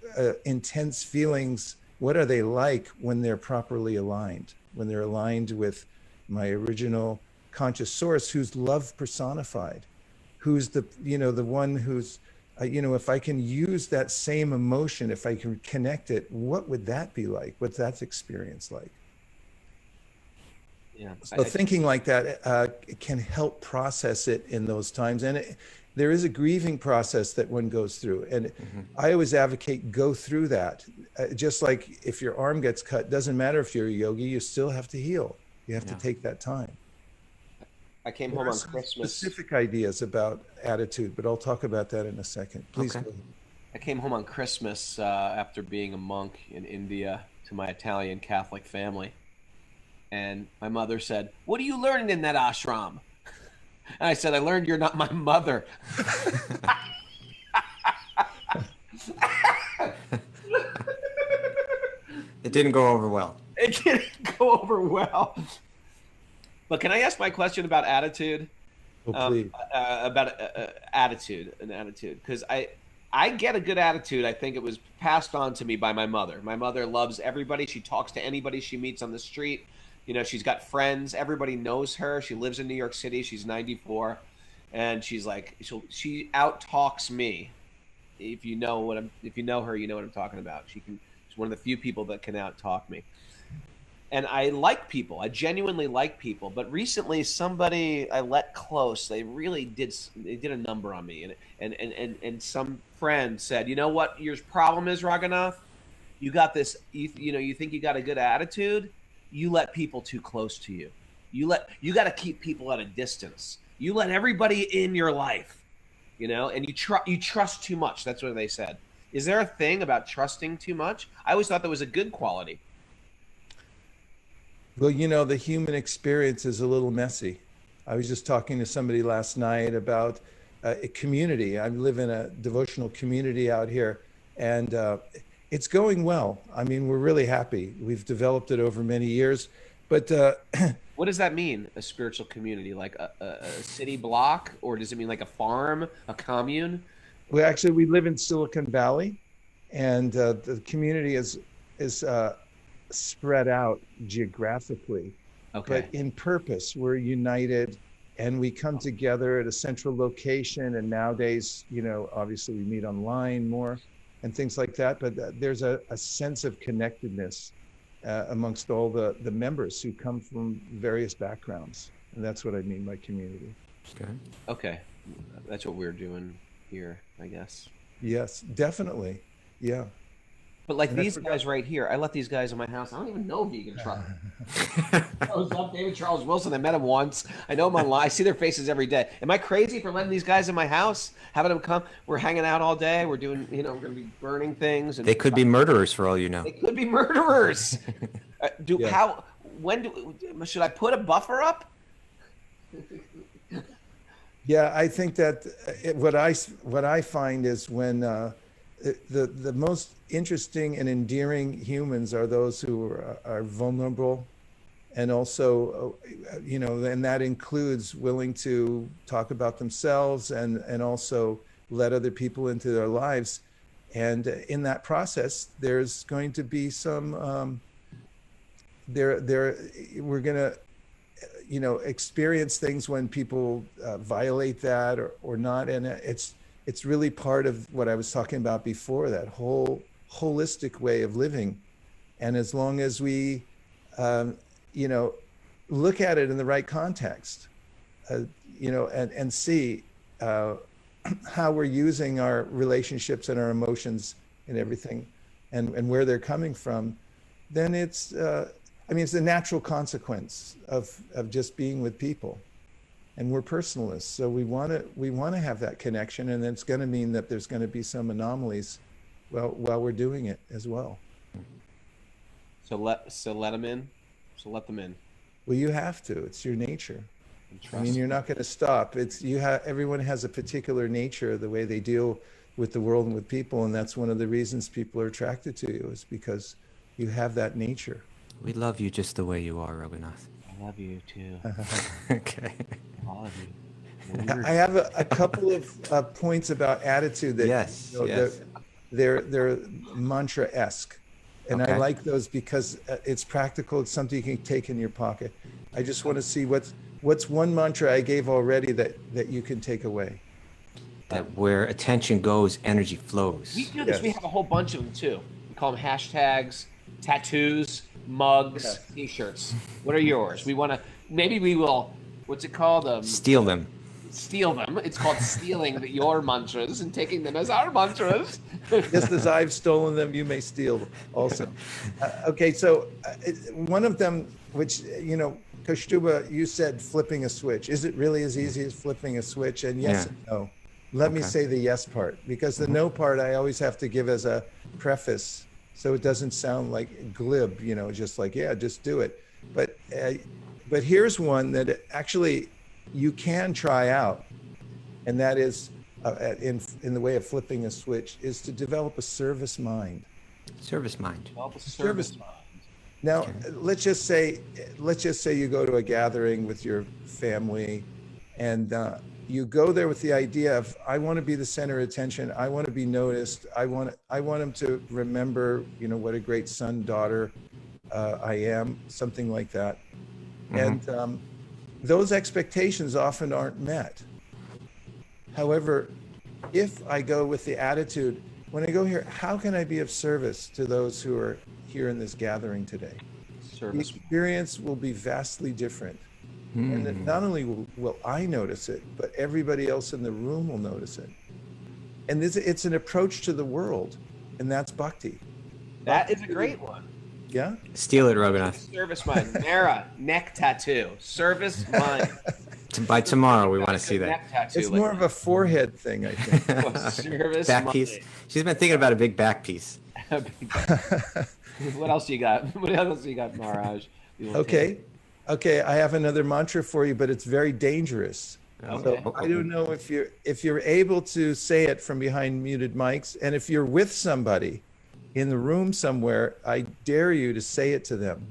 intense feelings, what are they like when they're properly aligned, when they're aligned with my original conscious source, who's love personified, who's the one who's, if I can use that same emotion, if I can connect it, what would that be like? What's that experience like? Yeah. So thinking like that it can help process it in those times. And there is a grieving process that one goes through. And I always advocate go through that. Just like if your arm gets cut, doesn't matter if you're a yogi, you still have to heal. You have to take that time. I came There home are on some Christmas. specific ideas about attitude, but I'll talk about that in a second. Please Okay. go ahead. I came home on Christmas after being a monk in India to my Italian Catholic family. And my mother said, "What are you learning in that ashram?" And I said, "I learned you're not my mother." It didn't go over well. It didn't go over well. But can I ask my question about attitude? Oh, please. About attitude, because I get a good attitude. I think it was passed on to me by my mother. My mother loves everybody. She talks to anybody she meets on the street. She's got friends. Everybody knows her. She lives in New York City. She's 94, and she's like she out talks me. If you know her, you know what I'm talking about. She's one of the few people that can out talk me. And I like people. I genuinely like people. But recently, somebody I let close, they did a number on me, and some friend said, "You know what your problem is, Raghunath? You got this. You think you got a good attitude. You let people too close to you. You got to keep people at a distance. You let everybody in your life, and you trust too much." That's what they said. Is there a thing about trusting too much? I always thought that was a good quality. Well, the human experience is a little messy. I was just talking to somebody last night about a community. I live in a devotional community out here, and it's going well. I mean, we're really happy. We've developed it over many years, but What does that mean, a spiritual community? Like a city block? Or does it mean like a farm, a commune? we live in Silicon Valley, and the community is spread out geographically, Okay. but in purpose, we're united, and we come together at a central location. And nowadays, obviously we meet online more and things like that, but there's a sense of connectedness. amongst all the members who come from various backgrounds. And that's what I mean by community. Okay. Okay, that's what we're doing here, I guess. Yes, definitely. Yeah. But like And I these forgot- guys right here, I let these guys in my house. I don't even know Vegan Truck. I was up David Charles Wilson. I met him once. I know him online. I see their faces every day. Am I crazy for letting these guys in my house? Having them come? We're hanging out all day. We're doing, we're going to be burning things. And They could be murderers for all you know. They could be murderers. Yeah. Should I put a buffer up? Yeah, I think that what I find is when the most interesting and endearing humans are those who are vulnerable, and also, and that includes willing to talk about themselves and also let other people into their lives. And in that process, there's going to be some we're going to experience things when people violate that or not, and it's really part of what I was talking about before, that whole holistic way of living. And as long as we look at it in the right context, and see how we're using our relationships and our emotions and everything, and where they're coming from, then it's a natural consequence of just being with people. And we're personalists, so we want to have that connection, and it's going to mean that there's going to be some anomalies while we're doing it as well. So let them in. So let them in. Well, you have to. It's your nature. And I trust. mean, you're not going to stop. Everyone has a particular nature, the way they deal with the world and with people, and that's one of the reasons people are attracted to you, is because you have that nature. We love you just the way you are, Raghunath. I love you too. Okay. All of you. I have a couple of points about attitude that Yes. they're mantra-esque, and I Okay. like those because it's practical. It's something you can take in your pocket. I just want to see what's one mantra I gave already that you can take away. That where attention goes, energy flows. We do this. We Yes. have a whole bunch of them too. We call them hashtags, tattoos, mugs, Yes. T-shirts. What are yours? We want to. Maybe we will. What's it called? Steal them. Steal them. It's called stealing your mantras and taking them as our mantras. Just as I've stolen them, you may steal them also. Okay, so one of them, which, Kaustuba, you said flipping a switch. Is it really as easy as flipping a switch? And yes Yeah. and no. Let me Okay. say the yes part, because the no part I always have to give as a preface, so it doesn't sound like glib, just like, yeah, just do it. But here's one that actually you can try out, and that is, in the way of flipping a switch, is to develop a service mind. Service mind. Develop a Service service mind. Now, Okay. let's just say you go to a gathering with your family, and you go there with the idea of, I want to be the center of attention. I want to be noticed. I want them to remember, what a great son, daughter I am, something like that. And those expectations often aren't met. However, if I go with the attitude, when I go here, how can I be of service to those who are here in this gathering today? The Service. experience will be vastly different. And that not only will I notice it, but everybody else in the room will notice it. And it's an approach to the world, and that's bhakti. That is a great one. Yeah? Steal it, Raghunath. Service mind. Mara, neck tattoo. Service mind. By tomorrow, we want to see that. Neck tattoo. It's more of a forehead thing, I think. service Back mind. piece. She's been thinking about a big back piece. What else you got? What else you got, Maharaj? We will Okay. take- Okay, I have another mantra for you, but it's very dangerous. Okay. So I don't know if you're able to say it from behind muted mics, and if you're with somebody in the room somewhere, I dare you to say it to them.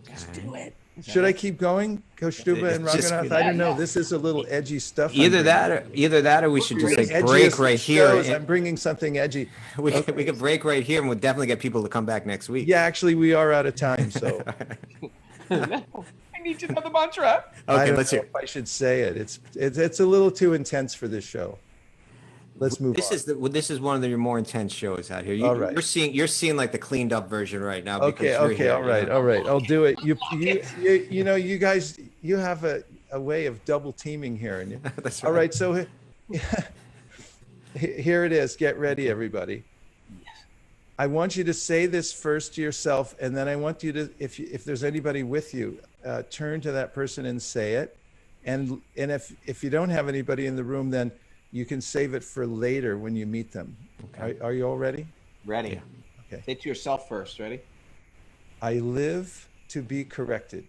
Just do it. Should I keep going, Kaustuba and Just- Raghunath? I don't know. Yeah. This is a little edgy stuff. I'm Either bringing. that, or we should just like Edgiest break right here. shows, and- I'm bringing something edgy. we could break right here, and we'll definitely get people to come back next week. Yeah, actually, we are out of time, so I need to know the mantra. I Okay, don't let's know hear. if I should say it. It's a little too intense for this show. let's move This on. is one of your more intense shows out here. All right. You're seeing like the cleaned up version right now because Okay, you're okay, here, all right, you know? all right. I'll do it. You know, you guys, you have a way of double teaming here, and That's all right. right. So here it is. Get ready, everybody. I want you to say this first to yourself, and then I want you to, if there's anybody with you, turn to that person and say it. And if you don't have anybody in the room, then you can save it for later when you meet them. Okay. Are you all ready? Ready. Yeah. Okay. Say it to yourself first. Ready? I live to be corrected.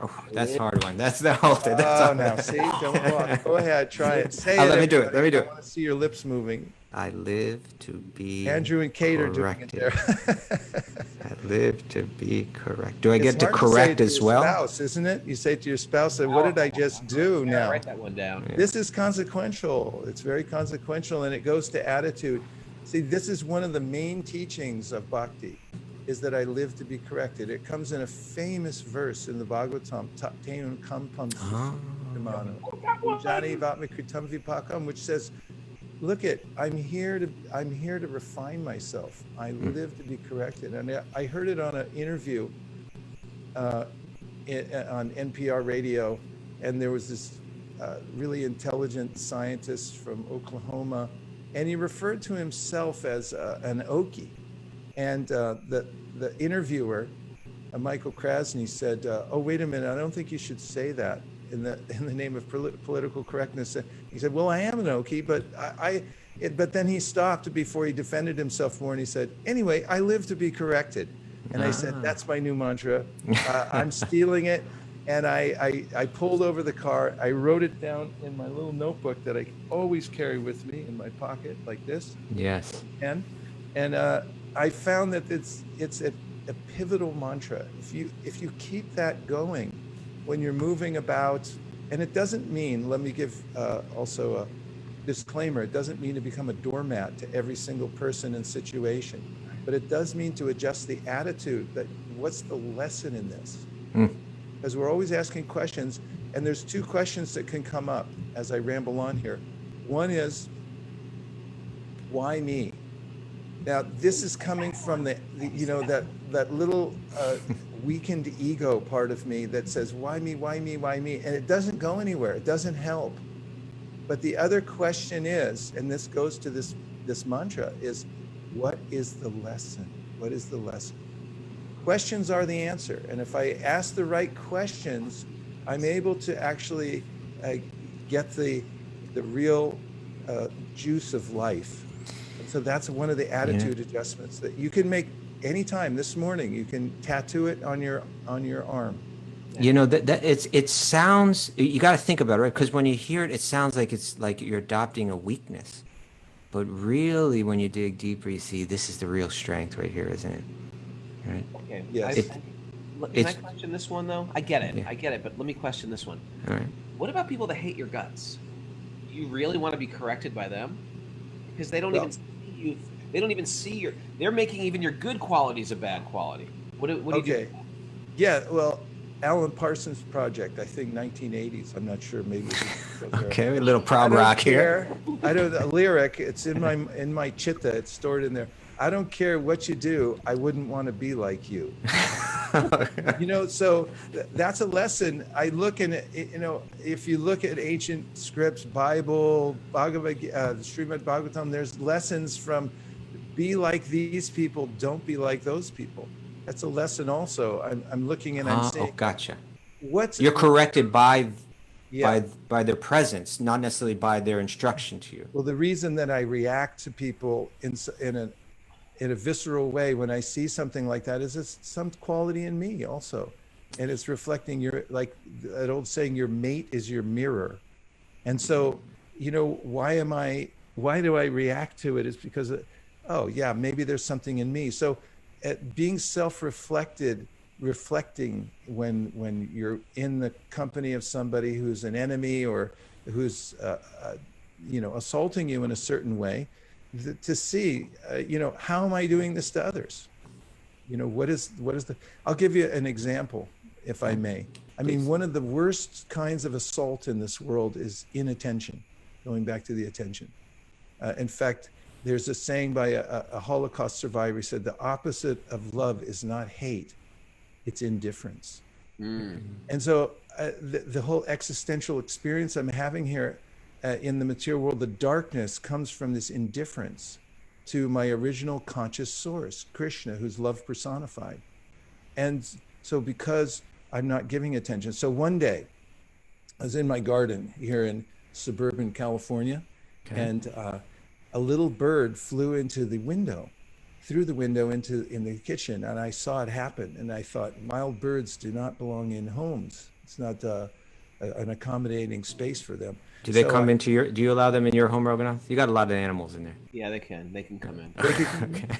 Oh, that's a hard one. That's the whole thing. That's Oh, all. now see, don't walk. Go ahead, try it. Say Oh, it. let me do it. Everybody. Let me do I it. want to see your lips moving. I live to be Andrew and Kate are doing it corrected. there. I live to be correct. Do I It's get to hard say it correct to as your well? spouse, isn't it? You say to your spouse, "What did I just do Yeah, now?" write that one down. Yeah. This is consequential. It's very consequential, and it goes to attitude. See, this is one of the main teachings of bhakti, is that I live to be corrected. It comes in a famous verse in the Bhagavatam, Tatenu Kampam Sushamano, Ujjani Vatmakritam Vipakam, which says, look at, I'm here to refine myself. I live to be corrected. And I heard it on an interview on NPR radio, and there was this really intelligent scientist from Oklahoma, and he referred to himself as an Okie. And the interviewer, Michael Krasny, said, "Oh, wait a minute! I don't think you should say that in the name of political correctness." He said, "Well, I am an Okie, but but then he stopped before he defended himself more, and he said, "Anyway, I live to be corrected." And I said, "That's my new mantra. I'm stealing it." And I pulled over the car. I wrote it down in my little notebook that I always carry with me in my pocket, like this. Yes. And I found that it's a pivotal mantra. If you keep that going when you're moving about, and it doesn't mean, let me give also a disclaimer, it doesn't mean to become a doormat to every single person and situation, but it does mean to adjust the attitude that what's the lesson in this? Because we're always asking questions, and there's two questions that can come up as I ramble on here. One is, why me? Now, this is coming from the you know, that little weakened ego part of me that says, why me, why me, why me? And it doesn't go anywhere. It doesn't help. But the other question is, and this goes to this mantra, is what is the lesson? What is the lesson? Questions are the answer. And if I ask the right questions, I'm able to actually get the real juice of life. So that's one of the attitude adjustments that you can make anytime. This morning, you can tattoo it on your arm. You know, that it sounds, you got to think about it, right? Because when you hear it, it sounds like it's like you're adopting a weakness. But really, when you dig deeper, you see this is the real strength right here, isn't it? Right? Okay. Yes. Can I question this one though? I get it. Yeah. I get it. But let me question this one. All right. What about people that hate your guts? Do you really want to be corrected by them? Because they don't even see you. They don't even see your. They're making even your good qualities a bad quality. What do you do? Yeah. Well, Alan Parsons Project, I think 1980s. I'm not sure. Maybe. Okay, a little prog rock here. I don't. The lyric. It's in my chitta. It's stored in there. I don't care what you do. I wouldn't want to be like you. You know, so that's a lesson. I look in it, you know, if you look at ancient scripts, Bible, Srimad Bhagavatam, there's lessons from be like these people, don't be like those people. That's a lesson also. I'm looking and I'm saying, oh, gotcha. You're corrected by their presence, not necessarily by their instruction to you. Well, the reason that I react to people in a visceral way when I see something like that is it's some quality in me also. And it's reflecting like that old saying, your mate is your mirror. And so, you know, why do I react to it is because, oh yeah, maybe there's something in me. So being self-reflecting when you're in the company of somebody who's an enemy or who's, you know, assaulting you in a certain way, to see, you know, how am I doing this to others? You know, what is I'll give you an example, if I may. I mean, one of the worst kinds of assault in this world is inattention, going back to the attention. In fact, there's a saying by a Holocaust survivor. He said, the opposite of love is not hate, it's indifference. And so the whole existential experience I'm having here in the material world, the darkness comes from this indifference to my original conscious source, Krishna, who's love personified. And so because I'm not giving attention. So one day I was in my garden here in suburban California, and a little bird flew into the window, through the window in the kitchen, and I saw it happen. And I thought, wild birds do not belong in homes. It's not an accommodating space for them. Do they come into your? Do you allow them in your home, Roghunath? You got a lot of animals in there. Yeah, they can. They can come in. Okay.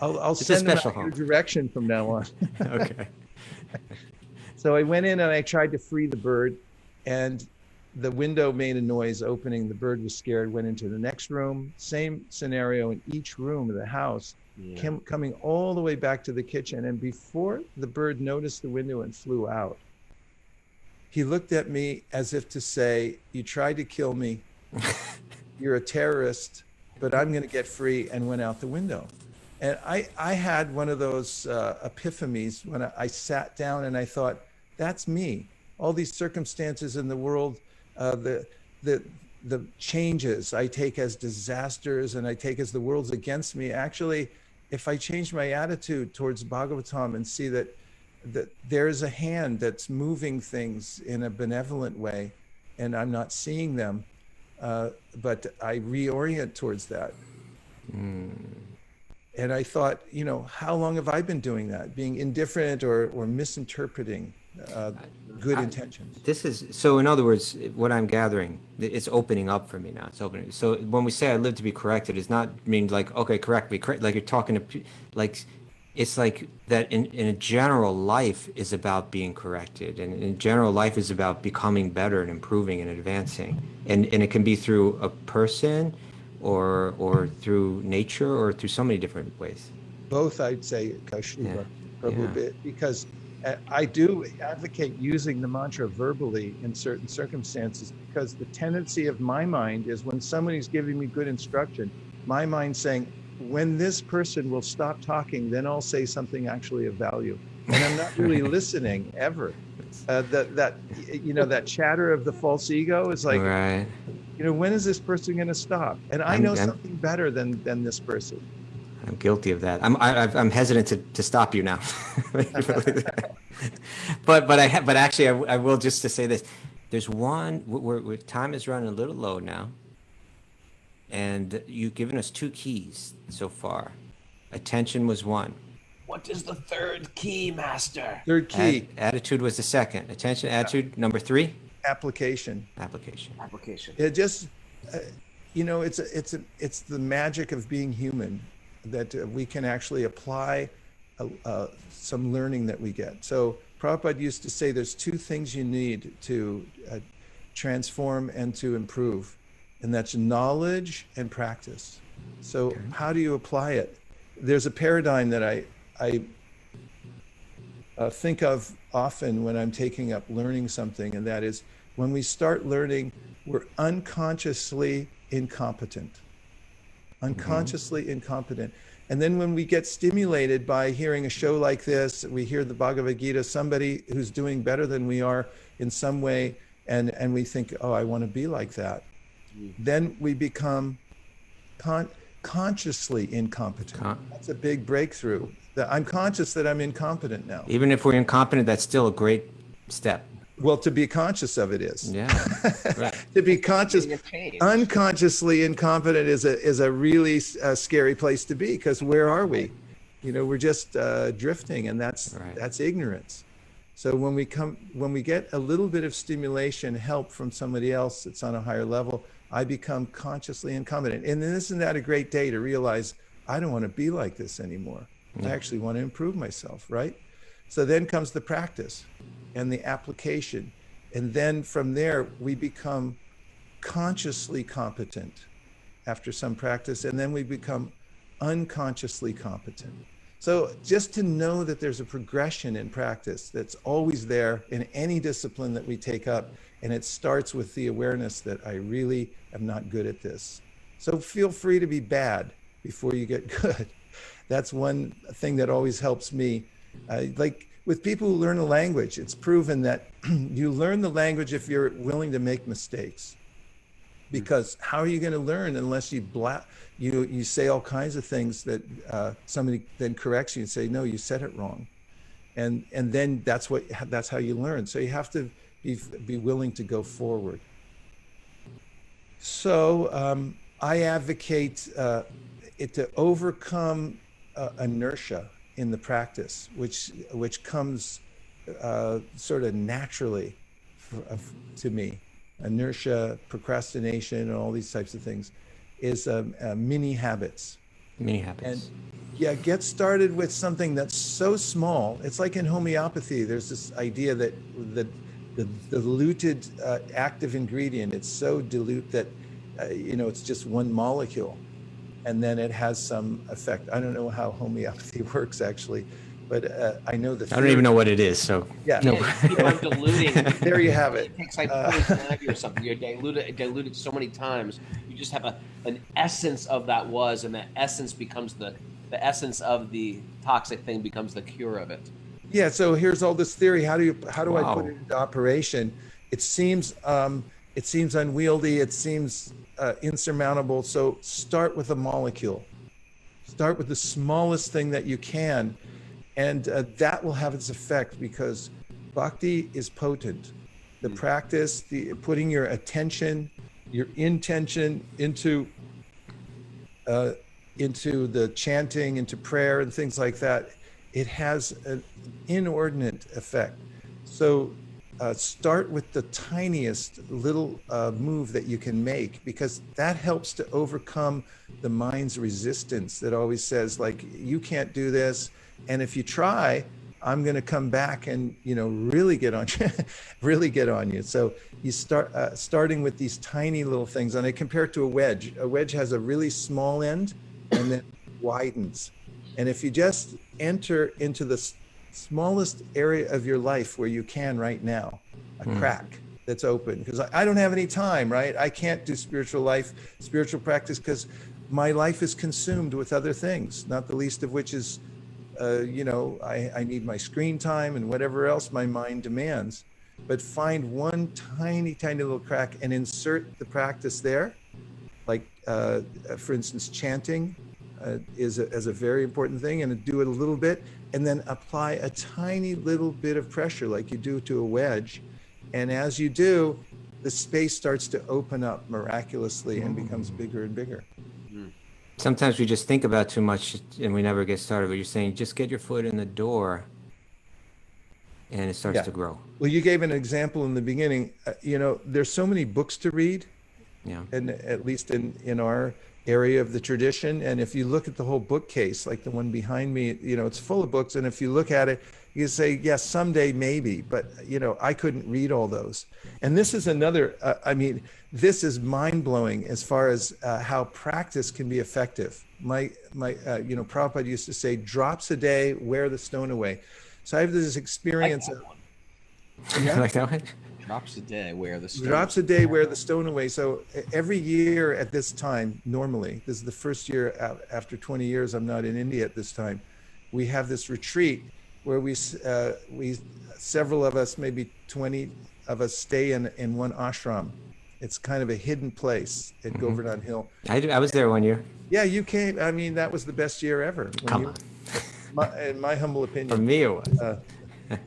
I'll It's a send them special out your home. direction from now on. Okay. So I went in and I tried to free the bird, and the window made a noise opening. The bird was scared, went into the next room. Same scenario in each room of the house, coming all the way back to the kitchen. And before the bird noticed the window and flew out, he looked at me as if to say, you tried to kill me. You're a terrorist, but I'm going to get free, and went out the window. And I had one of those epiphanies when I sat down and I thought, that's me. All these circumstances in the world, the changes I take as disasters and I take as the world's against me. Actually, if I change my attitude towards Bhagavatam and see that there is a hand that's moving things in a benevolent way, and I'm not seeing them, but I reorient towards that. And I thought, how long have I been doing that? Being indifferent or misinterpreting good intentions. This is so. In other words, what I'm gathering, it's opening up for me now. It's opening. So when we say I live to be corrected, it's not mean like, okay, correct me, like you're talking to, like, it's like that. In a general, life is about being corrected, and in general, life is about becoming better and improving and advancing. And it can be through a person, or through nature, or through so many different ways. Both, I'd say, Kashiva, Prabhu, because I do advocate using the mantra verbally in certain circumstances, because the tendency of my mind is when somebody's giving me good instruction, my mind saying, when this person will stop talking, then I'll say something actually of value. And I'm not really listening ever. That chatter of the false ego is like, Right. When is this person going to stop? And I know something better than this person. I'm guilty of that. I'm hesitant to stop you now. but actually I will, just to say this. There's one where time is running a little low now, and you've given us 2 keys so far. Attention was 1. What is the third key, Master? Third key. Attitude was the 2nd. Attention, attitude. Number 3. Application. It just, it's the magic of being human, that we can actually apply some learning that we get. So Prabhupada used to say there's 2 things you need to transform and to improve, and that's knowledge and practice. So how do you apply it? There's a paradigm that I think of often when I'm taking up learning something, and that is when we start learning, we're unconsciously incompetent. Incompetent. And then when we get stimulated by hearing a show like this, we hear the Bhagavad Gita, somebody who's doing better than we are in some way, and we think, oh, I want to be like that. Then we become consciously incompetent. That's a big breakthrough. I'm conscious that I'm incompetent now. Even if we're incompetent, that's still a great step. Well, to be conscious of it is. Yeah. Right. To be conscious, unconsciously incompetent is a really scary place to be, because where are we? We're just drifting, and that's ignorance. So when we get a little bit of stimulation, help from somebody else that's on a higher level, I become consciously incompetent. And then isn't that a great day to realize I don't want to be like this anymore? I actually want to improve myself, right? So then comes the practice and the application. And then from there, we become consciously competent after some practice, and then we become unconsciously competent. So just to know that there's a progression in practice that's always there in any discipline that we take up, and it starts with the awareness that I really am not good at this. So feel free to be bad before you get good. That's one thing that always helps me. Like with people who learn a language, it's proven that you learn the language if you're willing to make mistakes. Because how are you going to learn unless you say all kinds of things that somebody then corrects you and say, no, you said it wrong, and then that's how you learn. So you have to be willing to go forward. So I advocate it to overcome inertia in the practice, which comes sort of naturally to me. Inertia, procrastination, and all these types of things is mini habits. Many habits. And yeah, get started with something that's so small. It's like in homeopathy, there's this idea that the diluted active ingredient, it's so dilute that it's just one molecule, and then it has some effect. I don't know how homeopathy works actually, but I know the I don't even know what it is. So yeah. no. Yeah, you keep on diluting. There you have it. It takes like poison ivy or something. You're diluted so many times. You just have an essence of that and that essence becomes the essence of the toxic thing becomes the cure of it. Yeah. So here's all this theory. How do I put Wow. it into operation? It seems unwieldy. It seems insurmountable. So start with a molecule. Start with the smallest thing that you can. And that will have its effect, because bhakti is potent. The practice, putting your attention, your intention into the chanting, into prayer and things like that, it has an inordinate effect. So start with the tiniest little move that you can make, because that helps to overcome the mind's resistance that always says, like, you can't do this. And if you try, I'm going to come back and, really get on you, really get on you. So you starting with these tiny little things, and I compare it to a wedge. A wedge has a really small end and then widens. And if you just enter into the smallest area of your life where you can right now, a crack that's open, because I don't have any time, right? I can't do spiritual practice, because my life is consumed with other things, not the least of which is I need my screen time and whatever else my mind demands. But find one tiny little crack and insert the practice there. Like, for instance, chanting is a very important thing, and do it a little bit, and then apply a tiny little bit of pressure like you do to a wedge. And as you do, the space starts to open up miraculously and becomes bigger and bigger. Sometimes we just think about too much and we never get started. But you're saying just get your foot in the door, and it starts to grow. Well, you gave an example in the beginning. There's so many books to read, and at least in our area of the tradition. And if you look at the whole bookcase, like the one behind me, it's full of books. And if you look at it, you say, yes, someday maybe, but I couldn't read all those. And this is another, this is mind blowing as far as how practice can be effective. My Prabhupada used to say, drops a day, wear the stone away. So I have this experience. Like that one? Drops a day, wear the stone. Drops a day, wear the stone away. So every year at this time, normally, this is the first year after 20 years, I'm not in India at this time, we have this retreat where we several of us, maybe 20 of us, stay in one ashram. It's kind of a hidden place at Govardhan Hill. I was there one year. Yeah, you came. That was the best year ever. Come on. In my humble opinion. For me, it was.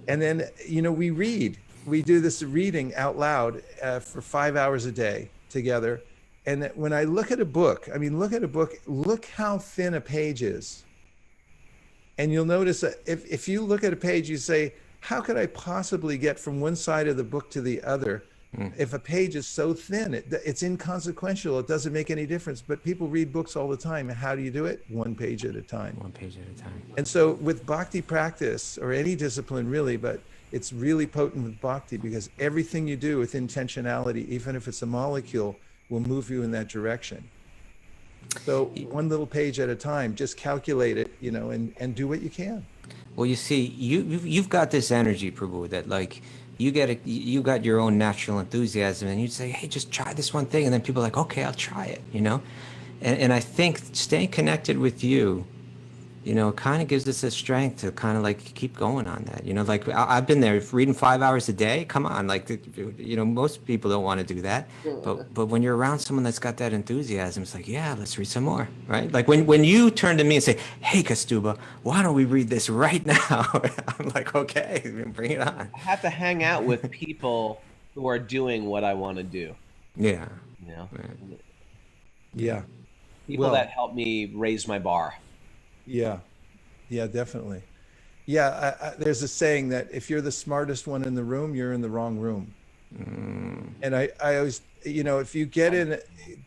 And then, we read. We do this reading out loud for 5 hours a day together. And when I look at a book, look how thin a page is. And you'll notice that if you look at a page, you say, how could I possibly get from one side of the book to the other? If a page is so thin, it's inconsequential. It doesn't make any difference. But people read books all the time. And how do you do it? One page at a time. One page at a time. And so with bhakti practice, or any discipline really, but it's really potent with bhakti, because everything you do with intentionality, even if it's a molecule, will move you in that direction. So one little page at a time, just calculate it, and do what you can. Well, you see, you've got this energy, Prabhu, that like you got your own natural enthusiasm, and you'd say, hey, just try this one thing, and then people are like, okay, I'll try it, And I think staying connected with you, kind of gives us the strength to kind of like keep going on that. Like I've been there reading 5 hours a day. Come on, like most people don't want to do that, but when you're around someone that's got that enthusiasm, it's like, yeah, let's read some more, right? Like when you turn to me and say, "Hey, Kastuba, why don't we read this right now?" I'm like, "Okay, bring it on." I have to hang out with people who are doing what I want to do. Yeah. You know, Right. Yeah. people Well, that help me raise my bar. yeah. Yeah, definitely. Yeah, there's a saying that if you're the smartest one in the room, you're in the wrong room. And I always, if you get in,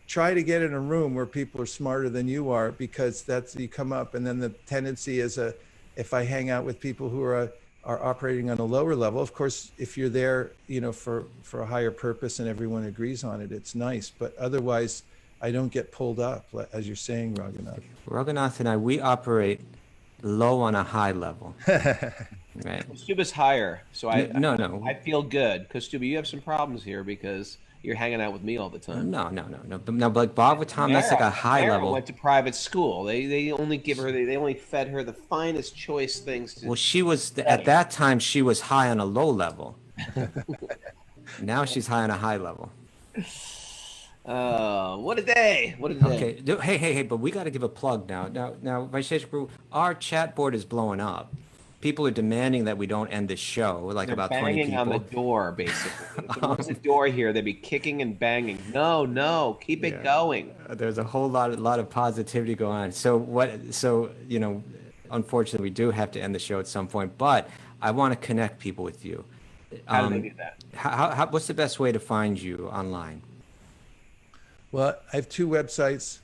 try to get in a room where people are smarter than you are, because that's, you come up, and then the tendency is if I hang out with people who are operating on a lower level, of course, if you're there, for a higher purpose and everyone agrees on it, it's nice. But otherwise, I don't get pulled up, as you're saying, Raghunath. Raghunath and I, we operate low on a high level, right? Kostuba's higher, so I No, no, I feel good. Kostuba, you have some problems here because you're hanging out with me all the time. no. But like Bhagavatam, that's like a high Mara level. went to private school. They only give her they only fed her the finest choice things to. Well, she was at that time she was high on a low level. Now she's high on a high level. What a day! What a day! Okay, hey, but we got to give a plug now. Now, Vaisesika Prabhu, our chat board is blowing up. People are demanding that we don't end this show, like They're about 20 banging on the people. door, basically. If there was a door here, they'd be kicking and banging. No, keep it going. There's a whole lot of positivity going on. So unfortunately, we do have to end the show at some point. But I want to connect people with you. How do they do that? What's the best way to find you online? Well, I have two websites.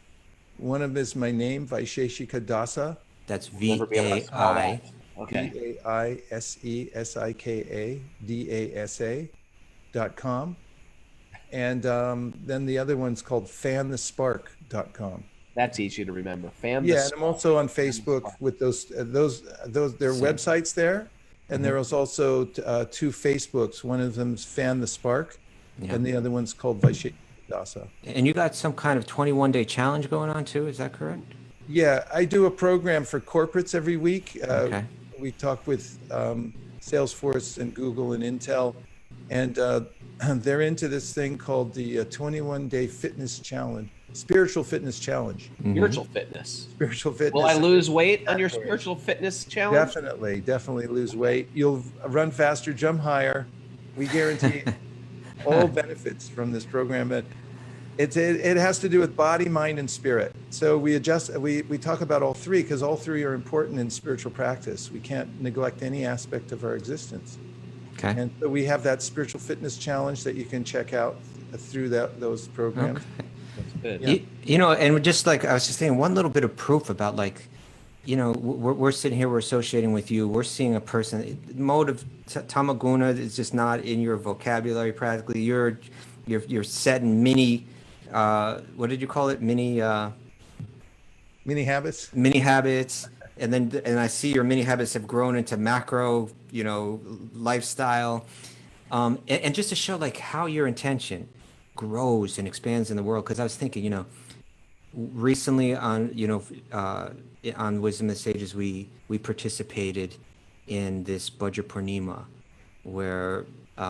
One of them is my name, Vaisesika Dasa, That's Never be able to spell VAI. that. Okay. VAISESIKADASA.com. And then the other one's called fanthespark.com. That's easy to remember. Yeah, and I'm also on Facebook with those there are websites there, and there is also two Facebooks. One of them's Fan the Spark, and the other one's called Vaisesika Dasa. And you got some kind of 21-day challenge going on too, is that correct? Yeah, I do a program for corporates every week. Okay. We talk with Salesforce and Google and Intel, and they're into this thing called the 21-day fitness challenge, spiritual fitness challenge. Spiritual fitness. Spiritual fitness. Will I lose weight on your spiritual fitness challenge? Definitely lose weight. You'll run faster, jump higher. We guarantee all benefits from this program. And it has to do with body, mind, and spirit. So we talk about all three because all three are important in spiritual practice. We can't neglect any aspect of our existence. Okay. And so we have that spiritual fitness challenge that you can check out through those programs. Okay. That's good. Yeah. And just like I was just saying, one little bit of proof about like, we're sitting here, we're associating with you, we're seeing a person. Mode of tamaguna is just not in your vocabulary practically. You're setting mini. What did you call it? Mini habits. Mini habits, and I see your mini habits have grown into macro, lifestyle, and just to show like how your intention grows and expands in the world. Because I was thinking, recently on Wisdom of the Sages, we participated in this Bhadra Purnima, where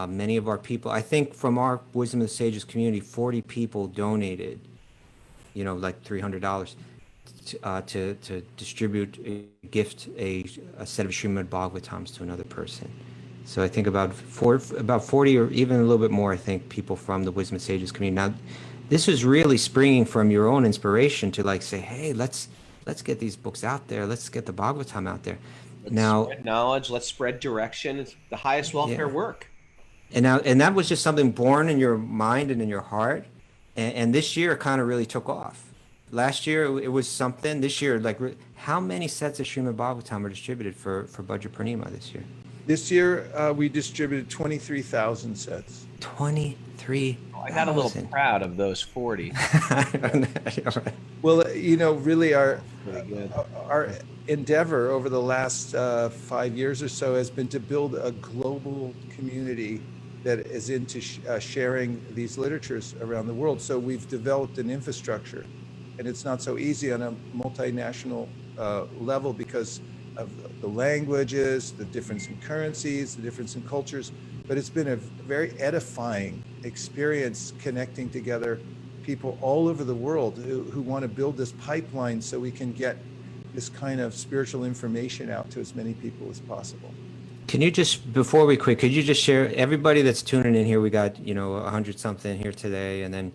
many of our people, I think from our Wisdom of the Sages community, 40 people donated, like $300 to distribute a set of Srimad Bhagavatams to another person. So I think about 40 or even a little bit more, I think, people from the Wisdom of the Sages community. Now, this was really springing from your own inspiration to like say, hey, let's get these books out there. Let's get the Bhagavatam out there. Let's spread knowledge. Let's spread direction. It's the highest welfare work. And that was just something born in your mind and in your heart. And this year kind of really took off. Last year it was something. This year, like, how many sets of Srimad Bhagavatam are distributed for Bhadra Purnima this year? This year we distributed 23,000 sets. 23. I got a little proud of those 40. Well, really our endeavor over the last 5 years or so has been to build a global community that is into sharing these literatures around the world. So we've developed an infrastructure, and it's not so easy on a multinational level because of the languages, the difference in currencies, the difference in cultures. But it's been a very edifying experience connecting together people all over the world who want to build this pipeline so we can get this kind of spiritual information out to as many people as possible. Can you just, before we quit, could you just share, everybody that's tuning in here, we got, 100 something here today, and then,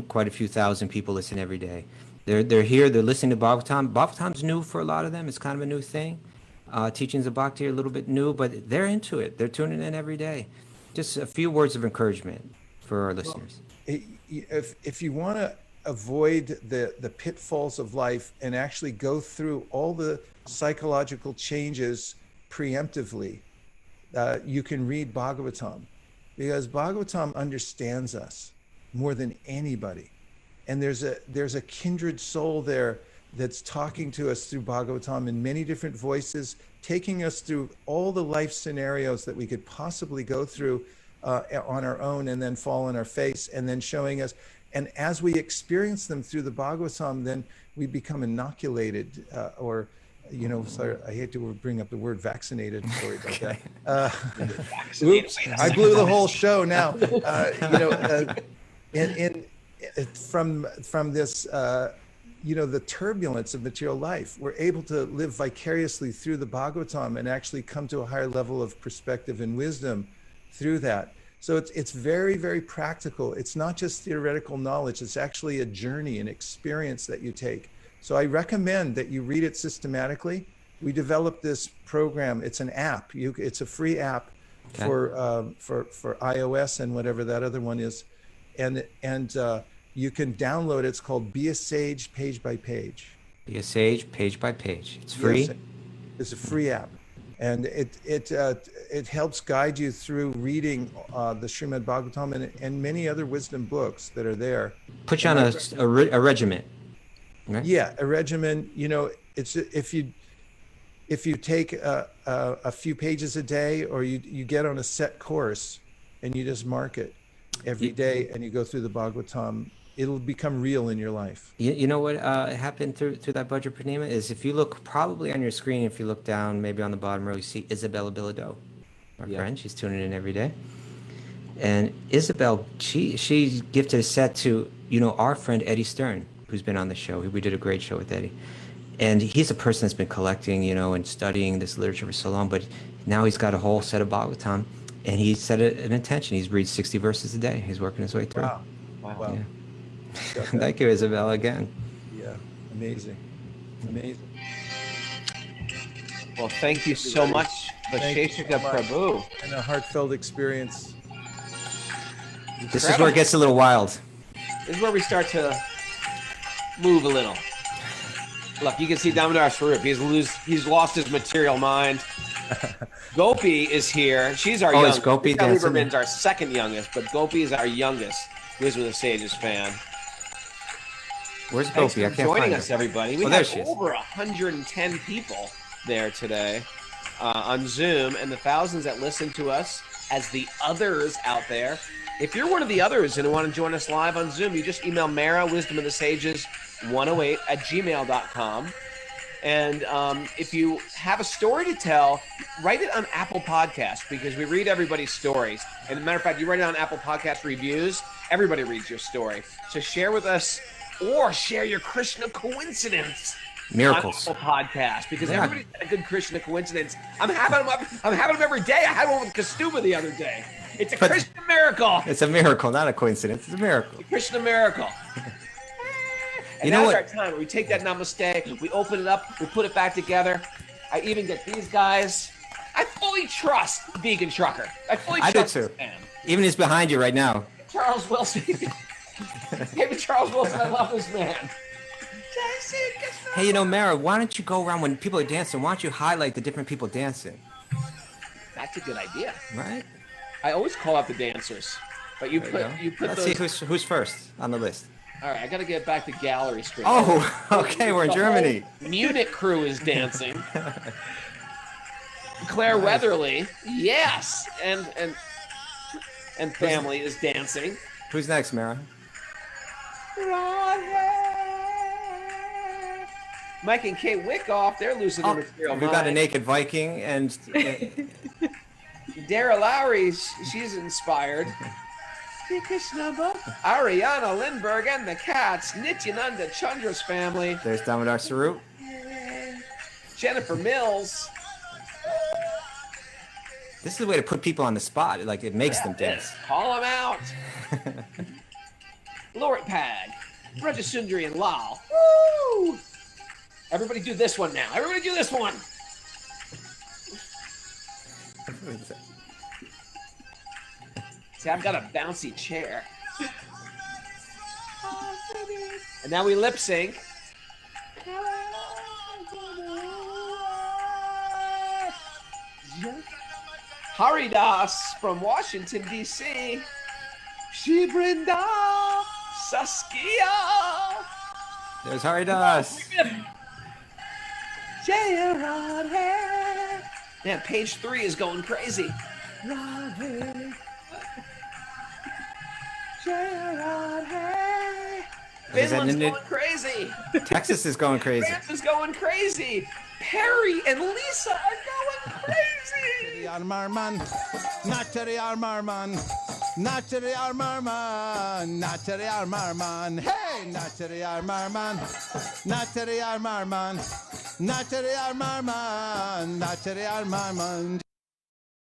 quite a few thousand people listen every day. They're here, they're listening to Bhagavatam. Bhagavatam's new for a lot of them. It's kind of a new thing. Teachings of Bhakti are a little bit new, but they're into it. They're tuning in every day. Just a few words of encouragement for our listeners. If you want to avoid the pitfalls of life and actually go through all the psychological changes preemptively, you can read Bhagavatam, because Bhagavatam understands us more than anybody. And there's a kindred soul there that's talking to us through Bhagavatam in many different voices, taking us through all the life scenarios that we could possibly go through on our own and then fall on our face, and then showing us. And as we experience them through the Bhagavatam, then we become inoculated sorry, I hate to bring up the word vaccinated. Sorry about that. Oops, I blew the whole show now. From this, the turbulence of material life, we're able to live vicariously through the Bhagavatam and actually come to a higher level of perspective and wisdom through that. So it's very, very practical. It's not just theoretical knowledge. It's actually a journey, an experience that you take. So I recommend that you read it systematically. We developed this program. It's an app. It's a free app for iOS and whatever that other one is, and you can download it. It's called Be a Sage Page by Page. Be a Sage Page by Page. It's free. Yes, it's a free app, and it helps guide you through reading the Srimad Bhagavatam and many other wisdom books that are there. Put you on a regimen. Right? Yeah, a regimen. It's if you take a few pages a day, or you get on a set course and you just mark it every day and you go through the Bhagavatam, it'll become real in your life. You know what happened through that Bhadra Pranima is, if you look probably on your screen, if you look down maybe on the bottom row, you see Isabella Bilodeau, our friend. She's tuning in every day. And Isabel, she gifted a set to our friend Eddie Stern, who's been on the show. We did a great show with Eddie. And he's a person that's been collecting, and studying this literature for so long, but now he's got a whole set of Bhagavatam, and he set an intention. He's reads 60 verses a day. He's working his way through. Wow. Yeah. Thank you, Isabel, again. Yeah, amazing. Well, thank you so much, Vaisesika Prabhu. And a heartfelt experience. This is where it gets a little wild. This is where we start to move a little. Look, you can see Damodar Swarup. He's lost his material mind. Gopi is here. She's our youngest. Gopi Lieberman's our second youngest, but Gopi is our youngest Wisdom of the Sages fan. Where's Gopi? I can't find her. Joining us, everybody. We have over 110 people there today on Zoom, and the thousands that listen to us as the others out there. If you're one of the others and want to join us live on Zoom, you just email Mara, wisdomofthesages108@gmail.com. And if you have a story to tell, write it on Apple Podcasts, because we read everybody's stories. And as a matter of fact, you write it on Apple Podcast reviews, everybody reads your story. So share with us, or share your Krishna coincidence. Miracles. On Apple Podcast, because everybody's got a good Krishna coincidence. I'm having them every day. I had one with Kastuma the other day. It's a Krishna miracle. It's a miracle, not a coincidence. It's a miracle. It's a Krishna miracle. And that's our time. We take that namaste, we open it up, we put it back together. I even get these guys. I fully trust Vegan Trucker. I do too. This man. Even he's behind you right now. Charles Wilson. David Charles Wilson, I love this man. Hey, Mara, why don't you go around when people are dancing? Why don't you highlight the different people dancing? That's a good idea. Right? I always call out the dancers, but you put Let's see who's first on the list. All right, I got to get back to gallery stream. Oh, okay, we're in Germany. Munich crew is dancing. Claire Weatherly, yes, and family is dancing. Who's next, Mara? Mike and Kate Wickoff, they're losing their material. We got a naked Viking and Dara Lowry, she's inspired. Ariana Lindbergh and the Cats, Nityananda Chandra's family. there's Damodar Sarup. Jennifer Mills. This is a way to put people on the spot. Like it makes them dance. Call them out. Lori Pag, Rajasundari and Lal. Woo! Everybody do this one now. Everybody do this one. See, I've got a bouncy chair. And now we lip sync. Haridas from Washington, D.C. Shibrinda Saskia. There's Haridas. Jaya Radhe. Man, page 3 is going crazy. Radhe. Jaya Radhe. Finland's going crazy. Texas is going crazy. France is going crazy. Perry and Lisa are going crazy. Armarman, Natari Armarman, Natari Armarman, Natari Armarman, hey, Natari Armarman, Natari Armarman, Natari Armarman, Natari Armarman.